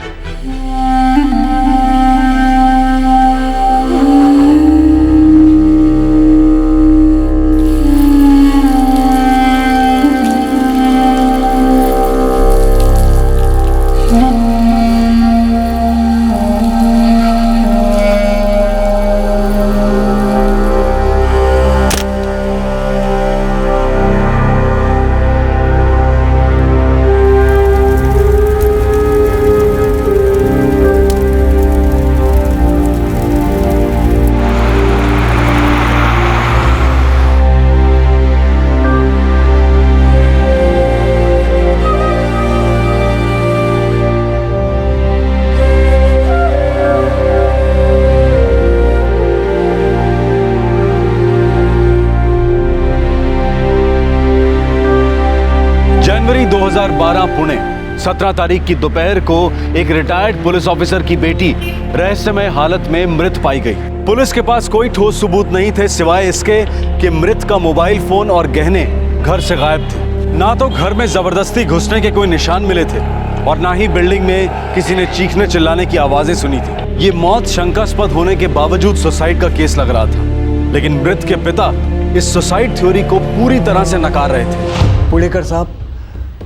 जनवरी 2012 पुणे 17 तारीख की दोपहर को एक रिटायर्ड पुलिस ऑफिसर की बेटी रहस्यमय हालत में मृत पाई गई। पुलिस के पास कोई ठोस सबूत नहीं थे सिवाय इसके कि मृत का मोबाइल फोन और गहने घर से गायब थे। ना तो घर में जबरदस्ती घुसने के कोई निशान मिले थे और ना ही बिल्डिंग में किसी ने चीखने चिल्लाने की आवाजें सुनी थी। ये मौत शंकास्पद होने के बावजूद सुसाइड का केस लग रहा था, लेकिन मृत के पिता इस सुसाइड थ्योरी को पूरी तरह से नकार रहे थे। पुणेकर साहब,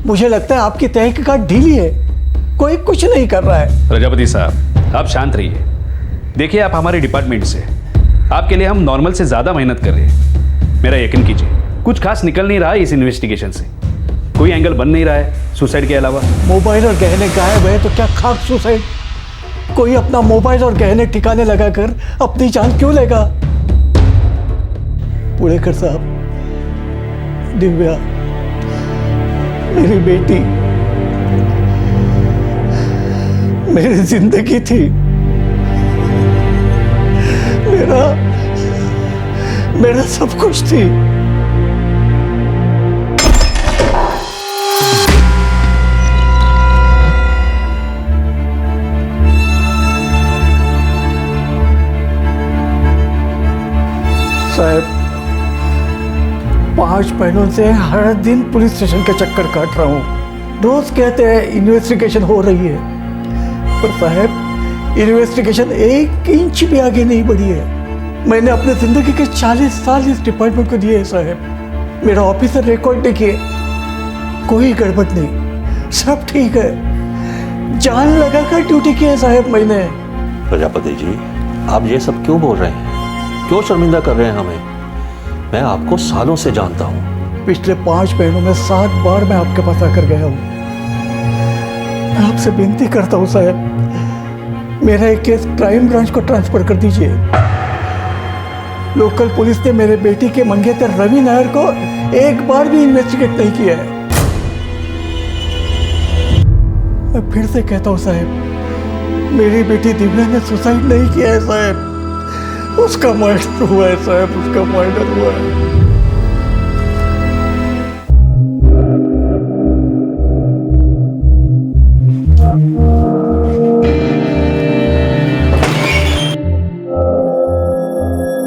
मुझे लगता है आपकी तहकीकात ढीली है, कोई कुछ नहीं कर रहा है। प्रजापति साहब आप शांत रहिए। देखिए आप हमारे डिपार्टमेंट से, आपके लिए हम नॉर्मल से ज़्यादा मेहनत कर रहे हैं। मेरा यकीन कीजिए, कुछ खास निकल नहीं रहा है इस इन्वेस्टिगेशन से, कोई एंगल बन नहीं रहा है सुसाइड के अलावा। मोबाइल और गहने गायब है तो क्या खाक सुसाइड? कोई अपना मोबाइल और गहने ठिकाने लगाकर अपनी जान क्यों लेगा? पुणेकर साहब, दिव्या मेरी बेटी, मेरी जिंदगी थी, मेरा सब कुछ थी। साहब 5 महीनों से हर दिन पुलिस स्टेशन के चक्कर काट रहा हूँ। रोज कहते हैं इन्वेस्टिगेशन हो रही है, पर साहब इन्वेस्टिगेशन 1 इंच भी आगे नहीं बढ़ी है। मैंने अपने जिंदगी के 40 साल इस डिपार्टमेंट को दिए साहब। मेरा ऑफिसर रिकॉर्ड देखिए, कोई गड़बड़ नहीं, सब ठीक है। जान लगाकर ड्यूटी की है साहब मैंने। प्रजापति जी आप ये सब क्यों बोल रहे हैं, क्यों शर्मिंदा कर रहे हैं हमें? मैं आपको सालों से जानता हूं। पिछले 5 महीनों में 7 बार मैं आपके पास आकर गया हूं। मैं आपसे विनती करता हूं साहब, मेरा एक केस क्राइम ब्रांच को ट्रांसफर कर दीजिए। लोकल पुलिस ने मेरे बेटी के मंगेतर रवि नायर को एक बार भी इन्वेस्टिगेट नहीं किया है। मैं फिर से कहता हूं साहब, मेरी बेटी दिव्या ने सुसाइड नहीं किया है साहब, उसका मर्डर हुआ है साहब, उसका मर्डर हुआ है।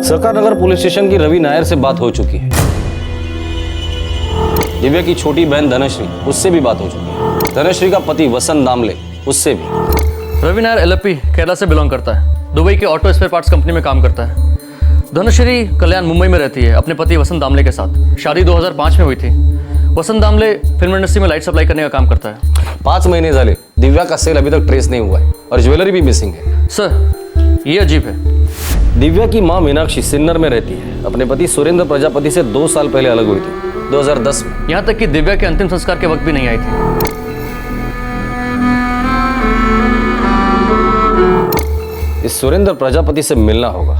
सरकार नगर पुलिस स्टेशन की रवि नायर से बात हो चुकी है। दिव्या की छोटी बहन धनश्री, उससे भी बात हो चुकी है। धनश्री का पति वसंत दामले, उससे भी। रवि नायर LLP केरला से बिलोंग करता है, दुबई के ऑटो स्पेयर पार्ट्स कंपनी में काम करता है। धनश्री कल्याण मुंबई में रहती है अपने पति वसंत दामले के साथ। शादी 2005 में हुई थी। वसंत दामले फिल्म इंडस्ट्री में लाइट सप्लाई करने का काम करता है। 5 महीने झाले दिव्या का सेल अभी तक ट्रेस नहीं हुआ है और ज्वेलरी भी मिसिंग है। सर ये अजीब है। दिव्या की मां मीनाक्षी सिन्नर में रहती है, अपने पति सुरेंद्र प्रजापति से 2 साल पहले अलग हुई थी, 2010 में। यहाँ तक कि दिव्या के अंतिम संस्कार के वक्त भी नहीं आई थी। इस सुरेंद्र प्रजापति से मिलना होगा।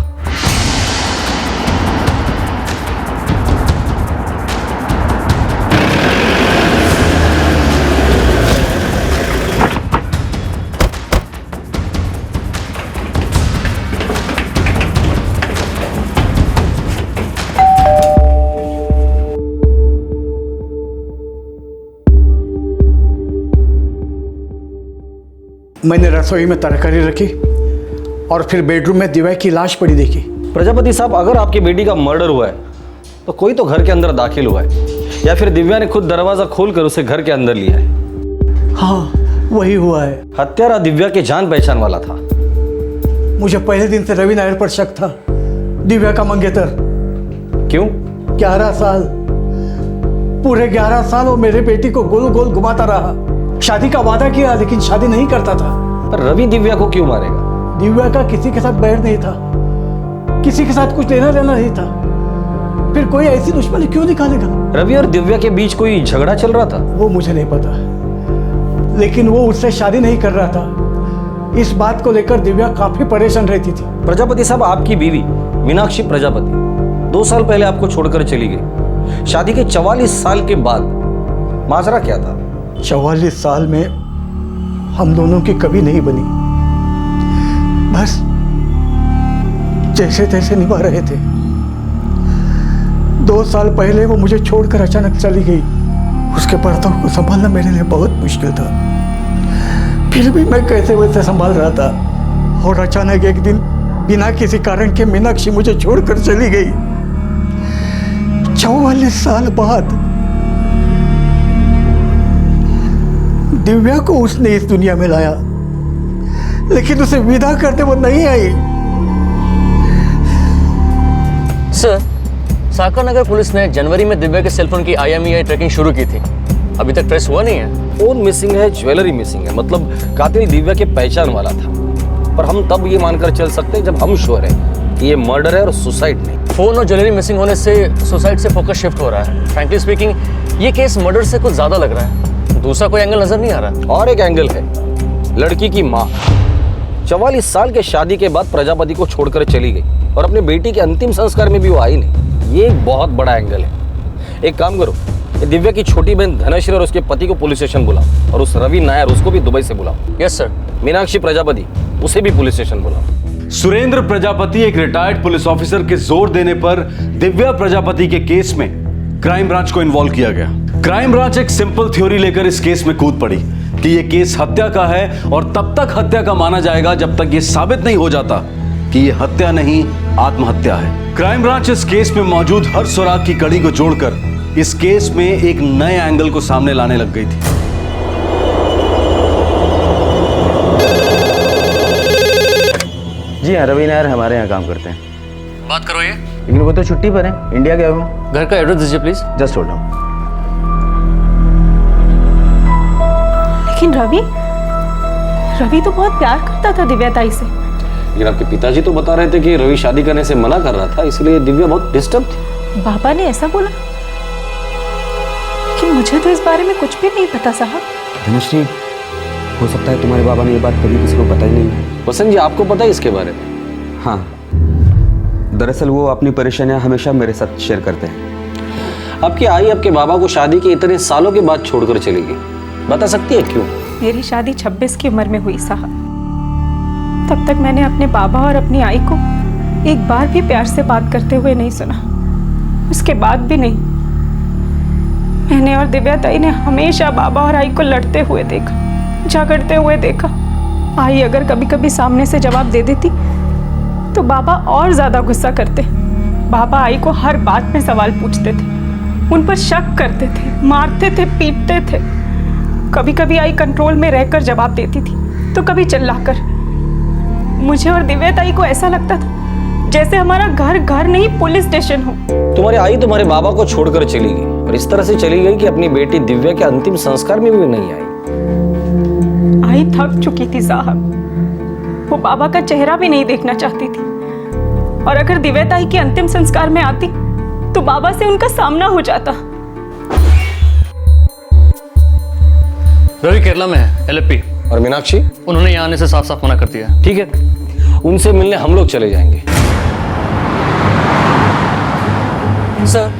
मैंने रसोई में तरकारी रखी और फिर बेडरूम में दिव्या की लाश पड़ी देखी। प्रजापति साहब, अगर आपकी बेटी का मर्डर हुआ है तो कोई तो घर के अंदर दाखिल हुआ है, या फिर दिव्या ने खुद दरवाजा खोलकर उसे घर के अंदर लिया है। हाँ, वही हुआ है। हत्यारा दिव्या के जान पहचान वाला था। मुझे पहले दिन से रवि नायर पर शक था, दिव्या का मंगेतर। क्यों? 11 साल, पूरे 11 साल वो मेरे बेटी को गोल गोल घुमाता रहा। शादी का वादा किया लेकिन शादी नहीं करता था। पर रवि दिव्या को क्यों मारेगा? दिव्या का किसी के साथ बैर नहीं था, किसी के साथ कुछ लेना देना नहीं था, फिर कोई ऐसी दुश्मनी क्यों निकालेगा? रवि और दिव्या के बीच कोई झगड़ा चल रहा था? वो मुझे नहीं पता, लेकिन वो उससे शादी नहीं कर रहा था। इस बात को लेकर दिव्या काफी परेशान रहती थी। प्रजापति साहब, आपकी बीवी मीनाक्षी प्रजापति 2 साल पहले आपको छोड़कर चली गई। शादी के 44 साल के बाद माजरा क्या था? 44 साल में हम दोनों की कभी नहीं बनी, बस जैसे तैसे निभा रहे थे। 2 साल पहले वो मुझे छोड़कर अचानक चली गई। उसके पर्दों को संभालना मेरे लिए बहुत मुश्किल था, फिर भी मैं कैसे वैसे संभाल रहा था। और अचानक एक दिन बिना किसी कारण के मीनाक्षी मुझे छोड़कर चली गई। 44 साल बाद दिव्या को उसने इस दुनिया में लाया, लेकिन उसे विदा करते वो नहीं आई। सर, साकर नगर पुलिस ने जनवरी में दिव्या के सेलफोन की IMEI ट्रैकिंग शुरू की थी। अभी तक ट्रेस हुआ नहीं है। फोन मिसिंग है, ज्वेलरी मिसिंग है, मतलब कातिल दिव्या के पहचान वाला था। पर हम तब ये मानकर चल सकते हैं जब हम श्योर है कि ये मर्डर है और सुसाइड नहीं। फोन और ज्वेलरी मिसिंग होने से सुसाइड से फोकस शिफ्ट हो रहा है। फ्रैंकली स्पीकिंग, ये केस मर्डर से कुछ ज्यादा लग रहा है। दूसरा कोई एंगल नजर नहीं आ रहा। और एक एंगल है, लड़की की माँ 44 साल के शादी के बाद प्रजापति को छोड़कर चली गई और अपने बेटी के अंतिम संस्कार में भी वो आई नहीं। ये एक बहुत बड़ा एंगल है। एक काम करो, दिव्या की छोटी बहन धनश्री और उसके पति को पुलिस स्टेशन बुलाओ, और उस रवि नायर उसको भी दुबई से बुलाओ। Yes sir. मीनाक्षी प्रजापति, उसे भी पुलिस स्टेशन बुलाओ। सुरेंद्र प्रजापति एक रिटायर्ड पुलिस ऑफिसर के जोर देने पर दिव्या प्रजापति के केस में क्राइम ब्रांच को इन्वॉल्व किया गया। क्राइम ब्रांच एक सिंपल थ्योरी लेकर इस केस में कूद पड़ी कि यह केस हत्या का है और तब तक हत्या का माना जाएगा जब तक यह साबित नहीं हो जाता कि यह हत्या नहीं आत्महत्या है। क्राइम ब्रांच इस केस में मौजूद हर सुराग की कड़ी को जोड़कर इस केस में एक नए एंगल को सामने लाने लग गई थी। जी हाँ, रवि नायर हमारे यहाँ काम करते हैं। बात करो ये। लेकिन वो तो छुट्टी पर है, इंडिया गया हूँ। घर का एड्रेस दीजिए प्लीज। Just hold on. लेकिन रवि तो बहुत प्यार करता था दिव्या ताई से। लेकिन आपके पिताजी तो बता रहे थे कि रवि शादी करने से मना कर रहा था, इसलिए दिव्या बहुत डिस्टर्ब थी। बाबा ने ऐसा बोला, लेकिन मुझे तो इस बारे में कुछ भी नहीं पता साहब। धनुश्री, हो सकता है तुम्हारे बाबा ने ये बात कभी किसी को पता ही नहीं है। वसंत जी, आपको पता है इसके बारे में? हाँ, दरअसल वो अपनी परेशानियां हमेशा मेरे साथ शेयर करते हैं। आपकी आई आपके बाबा को शादी के इतने सालों के बाद छोड़कर चली गई, बता सकती है क्यों? मेरी शादी 26 की उम्र में हुई साहब। तब तक मैंने अपने बाबा और अपनी आई को एक बार भी प्यार से बात करते हुए नहीं सुना। उसके बाद भी नहीं। मैंने और दिव्या ताई ने हमेशा बाबा और आई को लड़ते हुए देखा, झगड़ते हुए देखा। आई अगर कभी कभी सामने से जवाब दे देती तो बाबा और ज्यादा गुस्सा करते। बाबा आई को हर बात में सवाल पूछते थे, उन पर शक करते थे, मारते थे, पीटते थे। कभी कभी आई कंट्रोल में रहकर जवाब देती थी तो कभी चिल्लाकर। मुझे और दिव्या ताई को ऐसा लगता था जैसे हमारा घर नहीं पुलिस स्टेशन हो। तुम्हारी आई तुम्हारे बाबा को छोड़कर चली गई और इस तरह से चली गई कि अपनी बेटी दिव्या के अंतिम संस्कार में भी नहीं आई। आई थक चुकी थी साहब, वो बाबा का चेहरा भी नहीं देखना चाहती थी। और अगर दिव्या ताई के अंतिम संस्कार में आती तो बाबा से उनका सामना हो जाता। रवि केरला में है, LFP। और मीनाक्षी? उन्होंने यहाँ आने से साफ साफ मना कर दिया है। ठीक है, उनसे मिलने हम लोग चले जाएंगे। सर,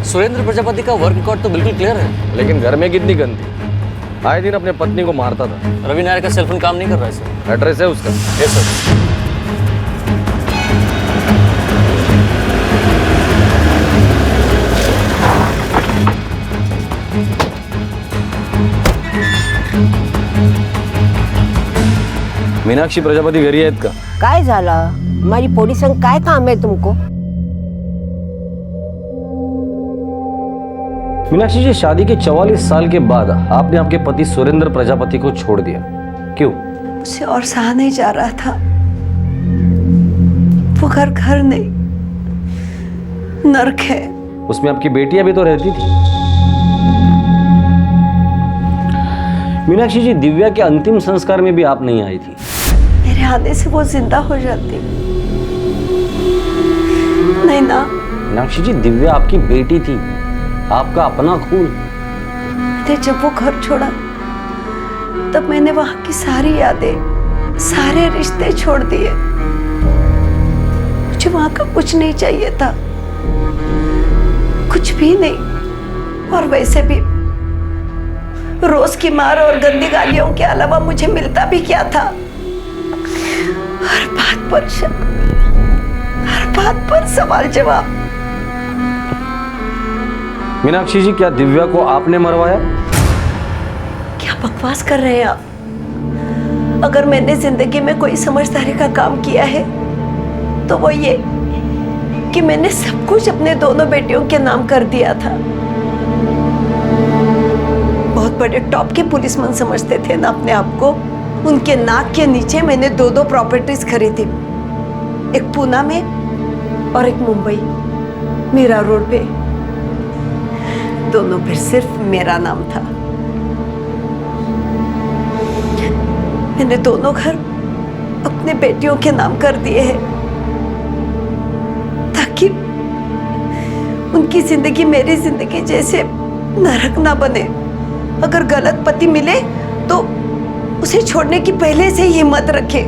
सुरेंद्र प्रजापति का वर्क रिकॉर्ड तो बिल्कुल क्लियर है। लेकिन घर में कितनी गंदी, आए दिन अपने पत्नी को मारता था। रवि नायर का सेलफोन काम नहीं कर रहा है सर। एड्रेस है उसका? Yes sir. मीनाक्षी प्रजापती घरी आहेत का? काय झालं? माझी पोरी संग काय काम आहे तुमको? मीनाक्षी जी, शादी के 44 साल के बाद आपने आपके पति सुरेंद्र प्रजापति को छोड़ दिया, क्यों? मुझसे और सहा नहीं जा रहा था। वो घर घर नहीं, नर्क है। उसमें आपकी बेटियां भी तो रहती थी। मीनाक्षी जी, दिव्या के अंतिम संस्कार में भी आप नहीं आई थी। मेरे आने से वो जिंदा हो जाती। नहीं ना। मीनाक्षी जी, दिव्या आपकी बेटी थी, आपका अपना खून। मैंने जब वो घर छोड़ा तब मैंने वहां की सारी यादें, सारे रिश्ते छोड़ दिए। मुझे वहां का कुछ नहीं चाहिए था, कुछ भी नहीं। और वैसे भी रोज की मार और गंदी गालियों के अलावा मुझे मिलता भी क्या था? हर बात पर शक, हर बात पर सवाल जवाब। मीनाक्षी जी, क्या दिव्या को आपने मरवाया? क्या बकवास कर रहे हैं आप? अगर मैंने जिंदगी में कोई समझदारी का काम किया है तो वो ये कि मैंने सब कुछ अपने दोनों बेटियों के नाम कर दिया था। बहुत बड़े टॉप के पुलिसमैन समझते थे ना अपने आप को। उनके नाक के नीचे मैंने दो प्रॉपर्टीज खरीदी, एक पूना में और एक मुंबई मीरा रोड पे। दोनों पे सिर्फ मेरा नाम था। मैंने दोनों घर अपने बेटियों के नाम कर दिए हैं ताकि उनकी जिंदगी मेरी जिंदगी जैसे नरक ना बने। अगर गलत पति मिले तो उसे छोड़ने की पहले से ही हिम्मत रखे।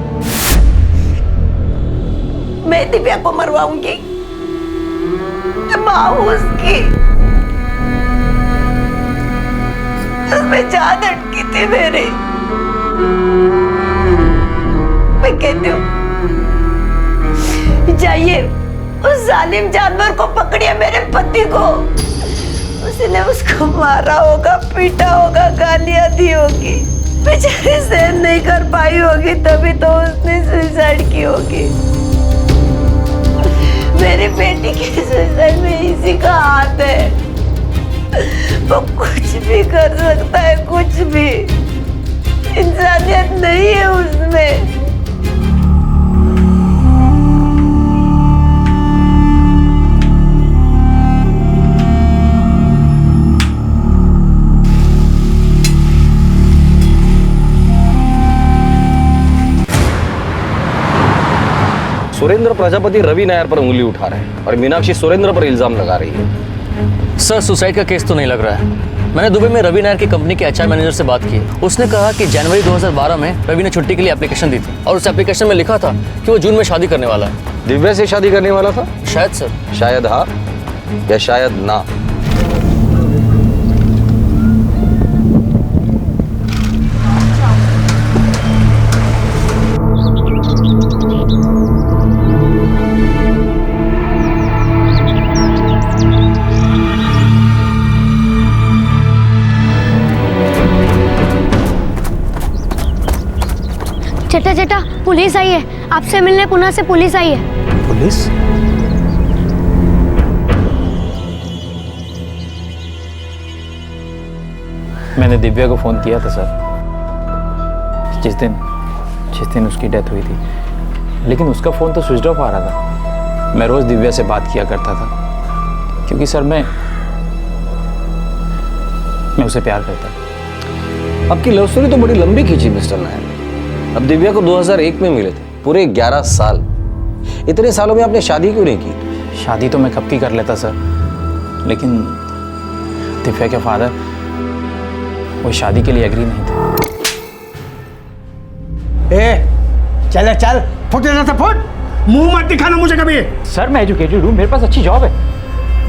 मैं दिव्या को मरवाऊंगी, मैं मां हूं उसकी। उसमें जान अटकी थी मेरी। मैं कहती हूँ, जाइए उस जालिम जानवर को पकड़िए, मेरे पति को। उसने उसको मारा होगा, पीटा होगा, गालियां दी होगी, बेचारी सहन नहीं कर पाई होगी, तभी तो उसने सुसाइड की होगी। मेरी बेटी के सुसाइड में इसी का हाथ है। वो कुछ भी कर सकता है, कुछ भी। इंसानियत नहीं है उसमें। सुरेंद्र प्रजापति रवि नायर पर उंगली उठा रहे हैं और मीनाक्षी सुरेंद्र पर इल्जाम लगा रही है। सर, सुसाइड का केस तो नहीं लग रहा है। मैंने दुबई में रवि नायर की कंपनी के एचआर मैनेजर से बात की। उसने कहा कि जनवरी 2012 में रवि ने छुट्टी के लिए एप्लीकेशन दी थी और उस एप्लीकेशन में लिखा था कि वो जून में शादी करने वाला है। दिव्या से शादी करने वाला था? शायद सर। शायद हाँ या शायद ना। चटा चटा, पुलिस आई है, आपसे मिलने पुणे से पुलिस आई है। पुलिस? मैंने दिव्या को फ़ोन किया था सर, जिस दिन उसकी डेथ हुई थी, लेकिन उसका फ़ोन तो स्विच ऑफ आ रहा था। मैं रोज़ दिव्या से बात किया करता था क्योंकि सर मैं उसे प्यार करता था। आपकी लव स्टोरी तो बड़ी लंबी खींची मिस्टर नायर। अब दिव्या को 2001 में मिले थे, पूरे 11 साल। इतने सालों में आपने शादी क्यों नहीं की? शादी तो मैं कब की कर लेता सर, लेकिन दिव्या के फादर वो शादी के लिए एग्री नहीं थे। चल चल, फुट जाता फुट, मुंह मत दिखाना मुझे कभी। सर मैं एजुकेटेड हूँ, मेरे पास अच्छी जॉब है,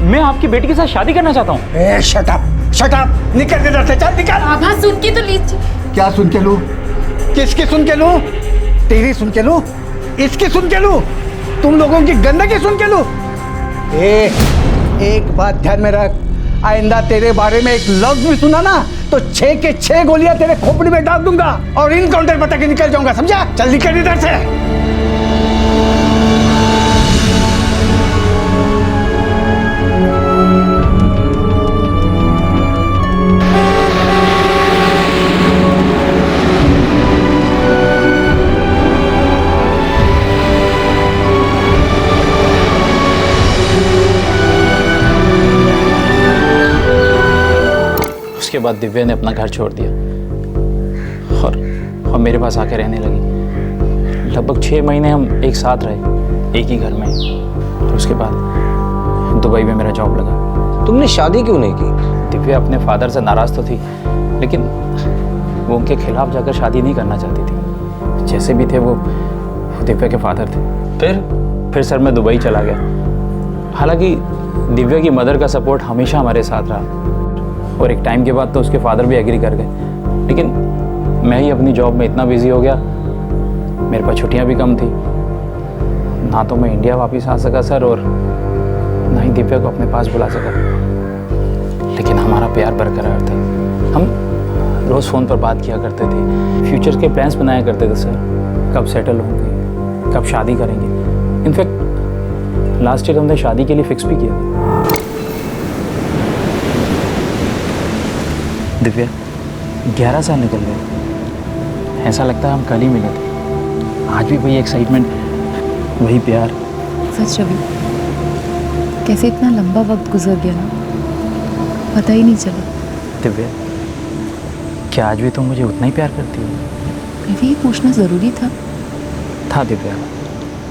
मैं आपकी बेटी के साथ शादी करना चाहता हूँ। शट अप, निकल के दर से, चल निकल। आभा सुन के तो लीजिए। क्या सुन के लूं? किसकी सुन के लूं? तेरी सुन के लूं? इसकी सुन के लूं? तुम लोगों की गंदगी सुन के लूं? एक बात ध्यान में रख, आइंदा तेरे बारे में एक लफ्ज भी सुना ना तो 6 के 6 गोलियां तेरे खोपड़ी में डाल दूंगा और इनकाउंटर बता के निकल जाऊंगा, समझा? चल निकल इधर से। उसके बाद दिव्या ने अपना घर छोड़ दिया और मेरे पास आके रहने लगी। लगभग 6 महीने हम एक साथ रहे, एक ही घर में। तो उसके बाद दुबई में मेरा जॉब लगा। तुमने शादी क्यों नहीं की? दिव्या अपने फादर से नाराज़ तो थी, लेकिन वो उनके खिलाफ जाकर शादी नहीं करना चाहती थी। जैसे भी थे वो दिव्या के फादर थे। फिर सर मैं दुबई चला गया। हालांकि दिव्या की मदर का सपोर्ट हमेशा हमारे साथ रहा और एक टाइम के बाद तो उसके फादर भी एग्री कर गए, लेकिन मैं ही अपनी जॉब में इतना बिजी हो गया, मेरे पास छुट्टियां भी कम थी। ना तो मैं इंडिया वापस आ सका सर और ना ही दिव्या को अपने पास बुला सका। लेकिन हमारा प्यार बरकरार था। हम रोज़ फ़ोन पर बात किया करते थे, फ्यूचर के प्लान्स बनाया करते थे सर, कब सेटल होंगे, कब शादी करेंगे। इनफैक्ट लास्ट ईयर हमने शादी के लिए फिक्स भी किया था। दिव्या 11 साल निकल गए, ऐसा लगता है हम कल ही मिले थे। आज भी वही एक्साइटमेंट, वही प्यार। सच रवि, कैसे इतना लंबा वक्त गुजर गया ना, पता ही नहीं चला। दिव्या, क्या आज भी तुम मुझे उतना ही प्यार करती हो? रवि, ये पूछना ज़रूरी था। दिव्या,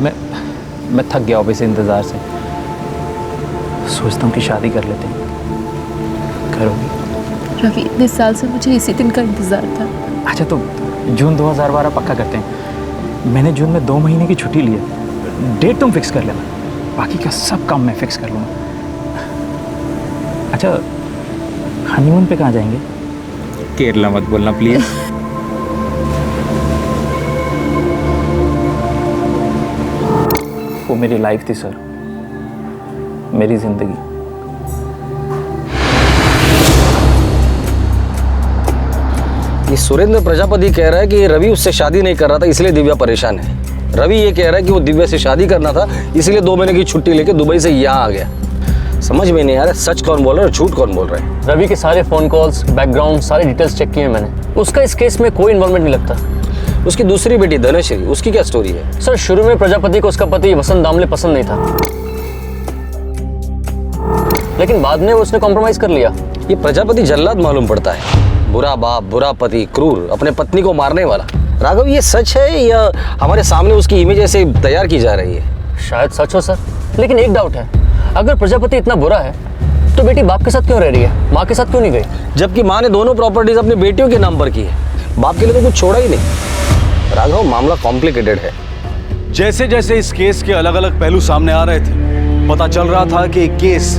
मैं थक गया ऑफिस से इंतज़ार से। सोचता हूँ कि शादी कर लेते हैं। करोगी? रवि, इतने साल से मुझे इसी दिन का इंतज़ार था। अच्छा तो जून 2012 पक्का करते हैं। मैंने जून में 2 महीने की छुट्टी ली है। डेट तुम फिक्स कर लेना, बाकी का सब काम मैं फिक्स कर लूँगा। अच्छा, हनीमून पे कहाँ जाएंगे? केरला मत बोलना प्लीज। वो मेरी लाइफ थी सर, मेरी जिंदगी। ये सुरेंद्र प्रजापति कह रहा है कि रवि उससे शादी नहीं कर रहा था इसलिए दिव्या परेशान है। रवि ये कह रहा है कि वो दिव्या से शादी करना था इसलिए 2 महीने की छुट्टी लेके दुबई से यहाँ आ गया। समझ में नहीं आ रहा सच कौन बोल रहा है और झूठ कौन बोल रहा है। रवि के सारे फोन कॉल्स, बैकग्राउंड, सारे डिटेल्स चेक किए मैंने। उसका इस केस में कोई इन्वॉल्वमेंट नहीं लगता। उसकी दूसरी बेटी धनश्री, उसकी क्या स्टोरी है? सर, शुरू में प्रजापति को उसका पति वसंत दामले पसंद नहीं था, लेकिन बाद में उसने कॉम्प्रोमाइज कर लिया। ये प्रजापति जल्लाद मालूम पड़ता है, बुरा बाप, बुरा पति, क्रूर, अपने पत्नी को मारने वाला। राघव, ये सच है या हमारे सामने उसकी इमेज ऐसे तैयार की जा रही है? शायद सच हो सर, लेकिन एक डाउट है। अगर प्रजापति इतना बुरा है तो बेटी बाप के साथ क्यों रह रही है, माँ के साथ क्यों नहीं गई? जबकि माँ ने दोनों प्रॉपर्टीज अपनी बेटियों के नाम पर की है, बाप के लिए तो कुछ छोड़ा ही नहीं। राघव, मामला कॉम्प्लिकेटेड है। जैसे जैसे इस केस के अलग अलग पहलू सामने आ रहे थे, पता चल रहा था कि केस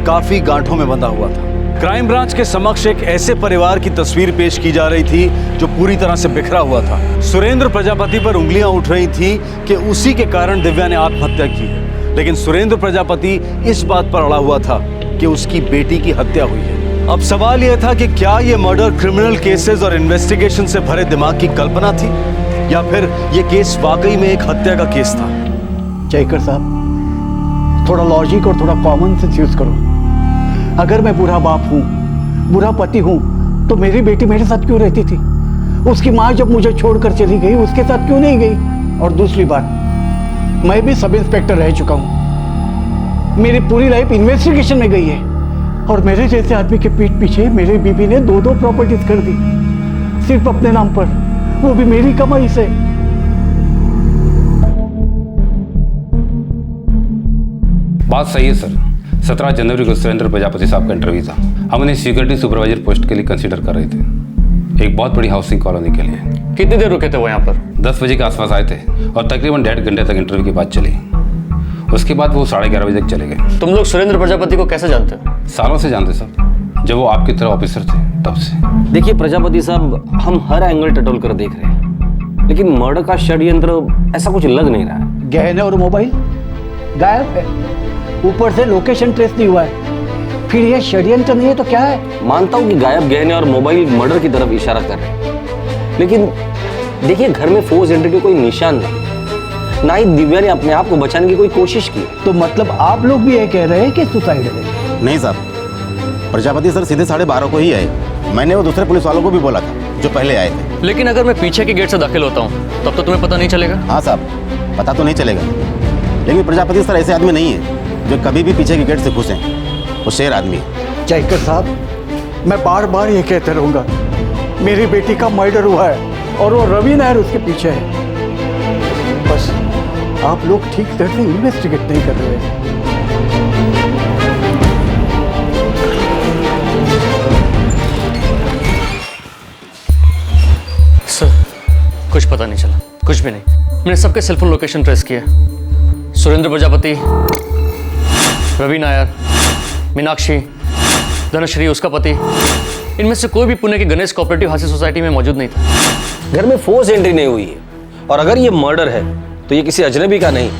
काफी गांठों में बंधा हुआ था। क्राइम ब्रांच के समक्ष एक ऐसे परिवार की तस्वीर पेश की जा रही थी जो पूरी तरह से बिखरा हुआ था। सुरेंद्र प्रजापति पर उंगलियां उठ रही थी कि उसी के कारण दिव्या ने आत्महत्या की है, लेकिन सुरेंद्र प्रजापति इस बात पर अड़ा हुआ था कि उसकी बेटी की हत्या हुई है। अब सवाल यह था कि क्या यह मर्डर क्रिमिनल केसेस और इन्वेस्टिगेशन से भरे दिमाग की कल्पना थी या फिर यह केस वाकई में एक हत्या का केस था। जयकर साहब, थोड़ा लॉजिक और थोड़ा कॉमन सेंस यूज करो। अगर मैं बुरा बाप हूँ, बुरा पति हूँ, तो मेरी बेटी मेरे साथ क्यों रहती थी? उसकी माँ जब मुझे छोड़कर चली गई, उसके साथ क्यों नहीं गई? और दूसरी बात, मैं भी सब इंस्पेक्टर रह चुका हूँ, मेरी पूरी लाइफ इन्वेस्टिगेशन में गई है, और मेरे जैसे आदमी के पीठ पीछे मेरी बीबी ने 2 प्रॉपर्टीज कर दी, सिर्फ अपने नाम पर, वो भी मेरी कमाई से। बात सही है सर। 17 जनवरी को सुरेंद्र प्रजापति साहब का इंटरव्यू था। हम उन्हें सिक्योरिटी सुपरवाइजर पोस्ट के लिए कंसीडर कर रहे थे, एक बहुत बड़ी हाउसिंग कॉलोनी के लिए। कितनी देर रुके थे वो यहाँ पर? 10 बजे के आसपास आए थे और तकरीबन 1.5 घंटे तक इंटरव्यू की बात चली। उसके बाद वो 11:30 बजे तक चले गए। तुम लोग सुरेंद्र प्रजापति को कैसे जानते हो? सालों से जानते सर, जब वो आपकी तरह ऑफिसर थे तब से। देखिए प्रजापति साहब, हम हर एंगल टटोल कर देख रहे हैं, लेकिन मर्डर का षड्यंत्र ऐसा कुछ लग नहीं रहा है। गहने और मोबाइल गायब है, ऊपर से लोकेशन ट्रेस नहीं हुआ है। फिर ये षड्यंत्र नहीं है तो क्या है? मानता हूं कि गायब गहने और मोबाइल मर्डर की तरफ इशारा कर रहे हैं, लेकिन देखिए घर में फोर्स एंट्री के कोई निशान नहीं, ना ही दिव्या ने अपने आप को बचाने की कोई कोशिश की। तो मतलब आप लोग भी ये कह रहे हैं कि सुसाइड है? नहीं साहब, प्रजापति सर सीधे 12:30 को ही आए। मैंने वो दूसरे पुलिस वालों को भी बोला था जो पहले आए थे। लेकिन अगर मैं पीछे के गेट से दाखिल होता हूँ तब तो तुम्हें पता नहीं चलेगा। हाँ साहब, पता तो नहीं चलेगा, लेकिन प्रजापति सर ऐसे आदमी नहीं है जो कभी भी पीछे के गेट से घुसे। वो शेर आदमी है। जयकर साहब, मैं बार बार ये कहते रहूंगा, मेरी बेटी का मर्डर हुआ है और वो रवि नायर उसके पीछे है। बस आप लोग ठीक तरह से इन्वेस्टिगेट नहीं कर रहे हैं। सर, कुछ पता नहीं चला, कुछ भी नहीं। मैंने सबके सेलफोन लोकेशन ट्रेस किया। सुरेंद्र प्रजापति, रवि नायर, मीनाक्षी, धनश्री उसका पति, इनमें से कोई भी पुणे के गणेश कोऑपरेटिव हाउसिंग सोसाइटी में मौजूद नहीं था। घर में फोर्स एंट्री नहीं हुई है, और अगर ये मर्डर है तो ये किसी अजनबी का नहीं,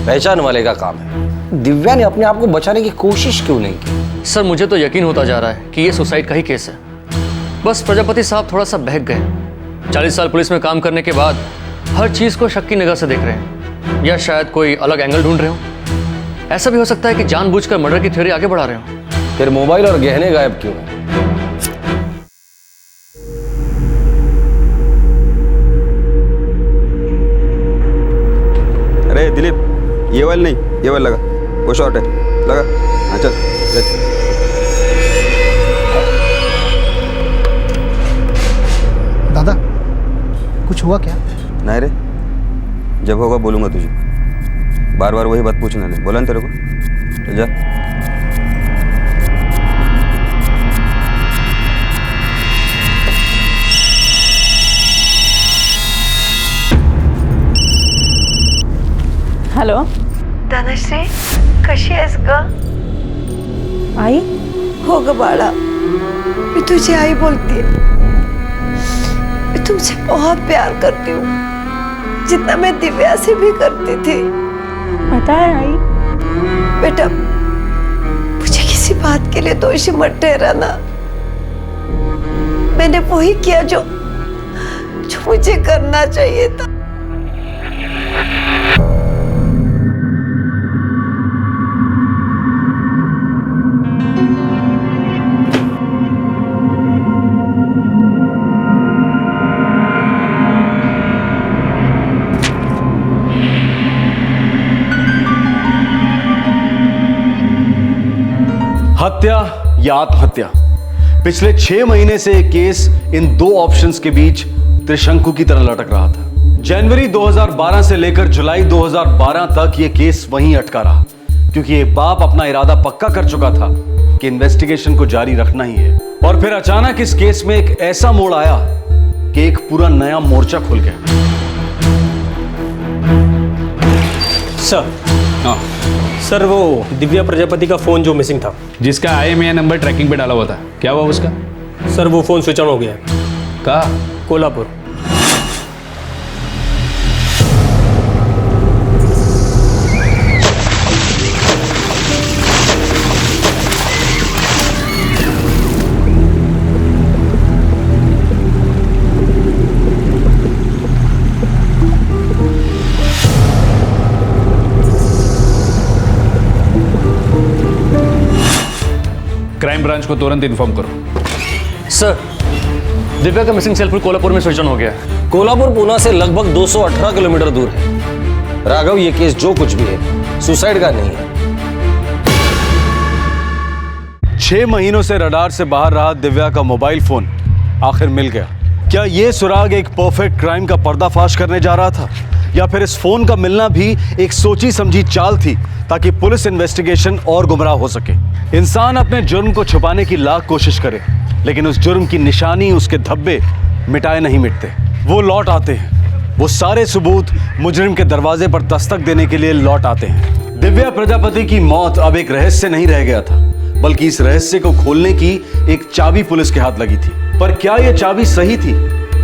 पहचान वाले का काम है। दिव्या ने अपने आप को बचाने की कोशिश क्यों नहीं की? सर, मुझे तो यकीन होता जा रहा है कि ये सुसाइड का ही केस है। बस प्रजापति साहब थोड़ा सा बहक गए। 40 साल पुलिस में काम करने के बाद हर चीज को शक की निगाह से देख रहे हैं, या शायद कोई अलग एंगल ढूंढ रहे हो। ऐसा भी हो सकता है कि जानबूझकर मर्डर की थ्योरी आगे बढ़ा रहे हो। फिर मोबाइल और गहने गायब क्यों है? अरे दिलीप, ये वाला नहीं, ये वाला लगा, वो शॉर्ट है, लगा। हाँ चल ले। दादा, कुछ हुआ क्या? नहीं रे, जब होगा बोलूंगा तुझे। बार बार वही बात पूछना नहीं, बोला ना तेरे को। चल जा। हॅलो धनश्री, कशी आहेस ग? आई? हो ग बाळा, मी तुझी आई बोलती। मैं तुमसे बहुत प्यार करती हूँ, जितना मैं दिव्या से भी करती थी। पता है आई? बेटा, मुझे किसी बात के लिए दोषी मत ठहराना। मैंने वही किया जो मुझे करना चाहिए था। हत्या या आत्महत्या, पिछले 6 महीने से एक केस इन दो ऑप्शंस के बीच त्रिशंकु की तरह लटक रहा था। जनवरी 2012 से लेकर जुलाई 2012 तक यह केस वहीं अटका रहा, क्योंकि ये बाप अपना इरादा पक्का कर चुका था कि इन्वेस्टिगेशन को जारी रखना ही है। और फिर अचानक इस केस में एक ऐसा मोड़ आया कि एक पूरा नया मोर्चा खुल गया। सर, हाँ सर, वो दिव्या प्रजापति का फोन जो मिसिंग था, जिसका IMEI नंबर ट्रैकिंग पे डाला हुआ था, क्या हुआ उसका? सर, वो फोन स्विच ऑन हो गया है। कहाँ? कोल्हापुर। क्राइम ब्रांच को तुरंत इन्फॉर्म करो। सर, दिव्या का मिसिंग सेल कोल्हापुर में स्विच ऑन हो गया है। कोल्हापुर पुणे से लगभग 218 किलोमीटर दूर है। राघव, ये केस जो कुछ भी है सुसाइड का नहीं है। 6 महीनों से रडार से बाहर रहा दिव्या का मोबाइल फोन आखिर मिल गया। क्या ये सुराग एक परफेक्ट क्राइम का पर्दाफाश करने जा रहा था, या फिर इस फोन का मिलना भी एक सोची समझी चाल थी ताकि पुलिस इन्वेस्टिगेशन और गुमराह हो सके? इंसान अपने जुर्म को छुपाने की लाख कोशिश करे, लेकिन उस जुर्म की निशानी, उसके धब्बे मिटाए नहीं मिटते। वो लौट आते हैं। वो सारे सबूत मुजरिम के दरवाजे पर दस्तक देने के लिए लौट आते हैं। दिव्या प्रजापति की मौत अब एक रहस्य नहीं रह गया था, बल्कि इस रहस्य को खोलने की एक चाबी पुलिस के हाथ लगी थी। पर क्या यह चाबी सही थी?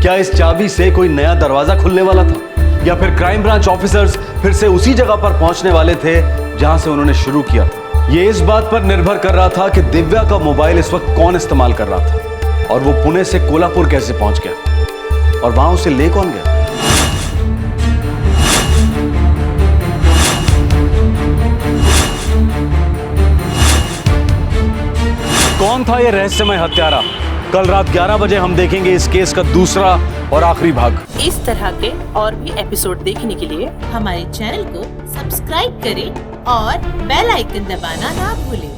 क्या इस चाबी से कोई नया दरवाजा खुलने वाला था, या फिर क्राइम ब्रांच ऑफिसर्स फिर से उसी जगह पर पहुंचने वाले थे जहां से उन्होंने शुरू किया था? ये इस बात पर निर्भर कर रहा था कि दिव्या का मोबाइल इस वक्त कौन इस्तेमाल कर रहा था और वो पुणे से कोल्हापुर कैसे पहुंच गया और वहां उसे ले कौन गया। कौन था ये रहस्यमय हत्यारा? कल रात 11 बजे हम देखेंगे इस केस का दूसरा और आखिरी भाग। इस तरह के और भी एपिसोड देखने के लिए हमारे चैनल को सब्सक्राइब करें और बेल आइकन दबाना ना भूलें।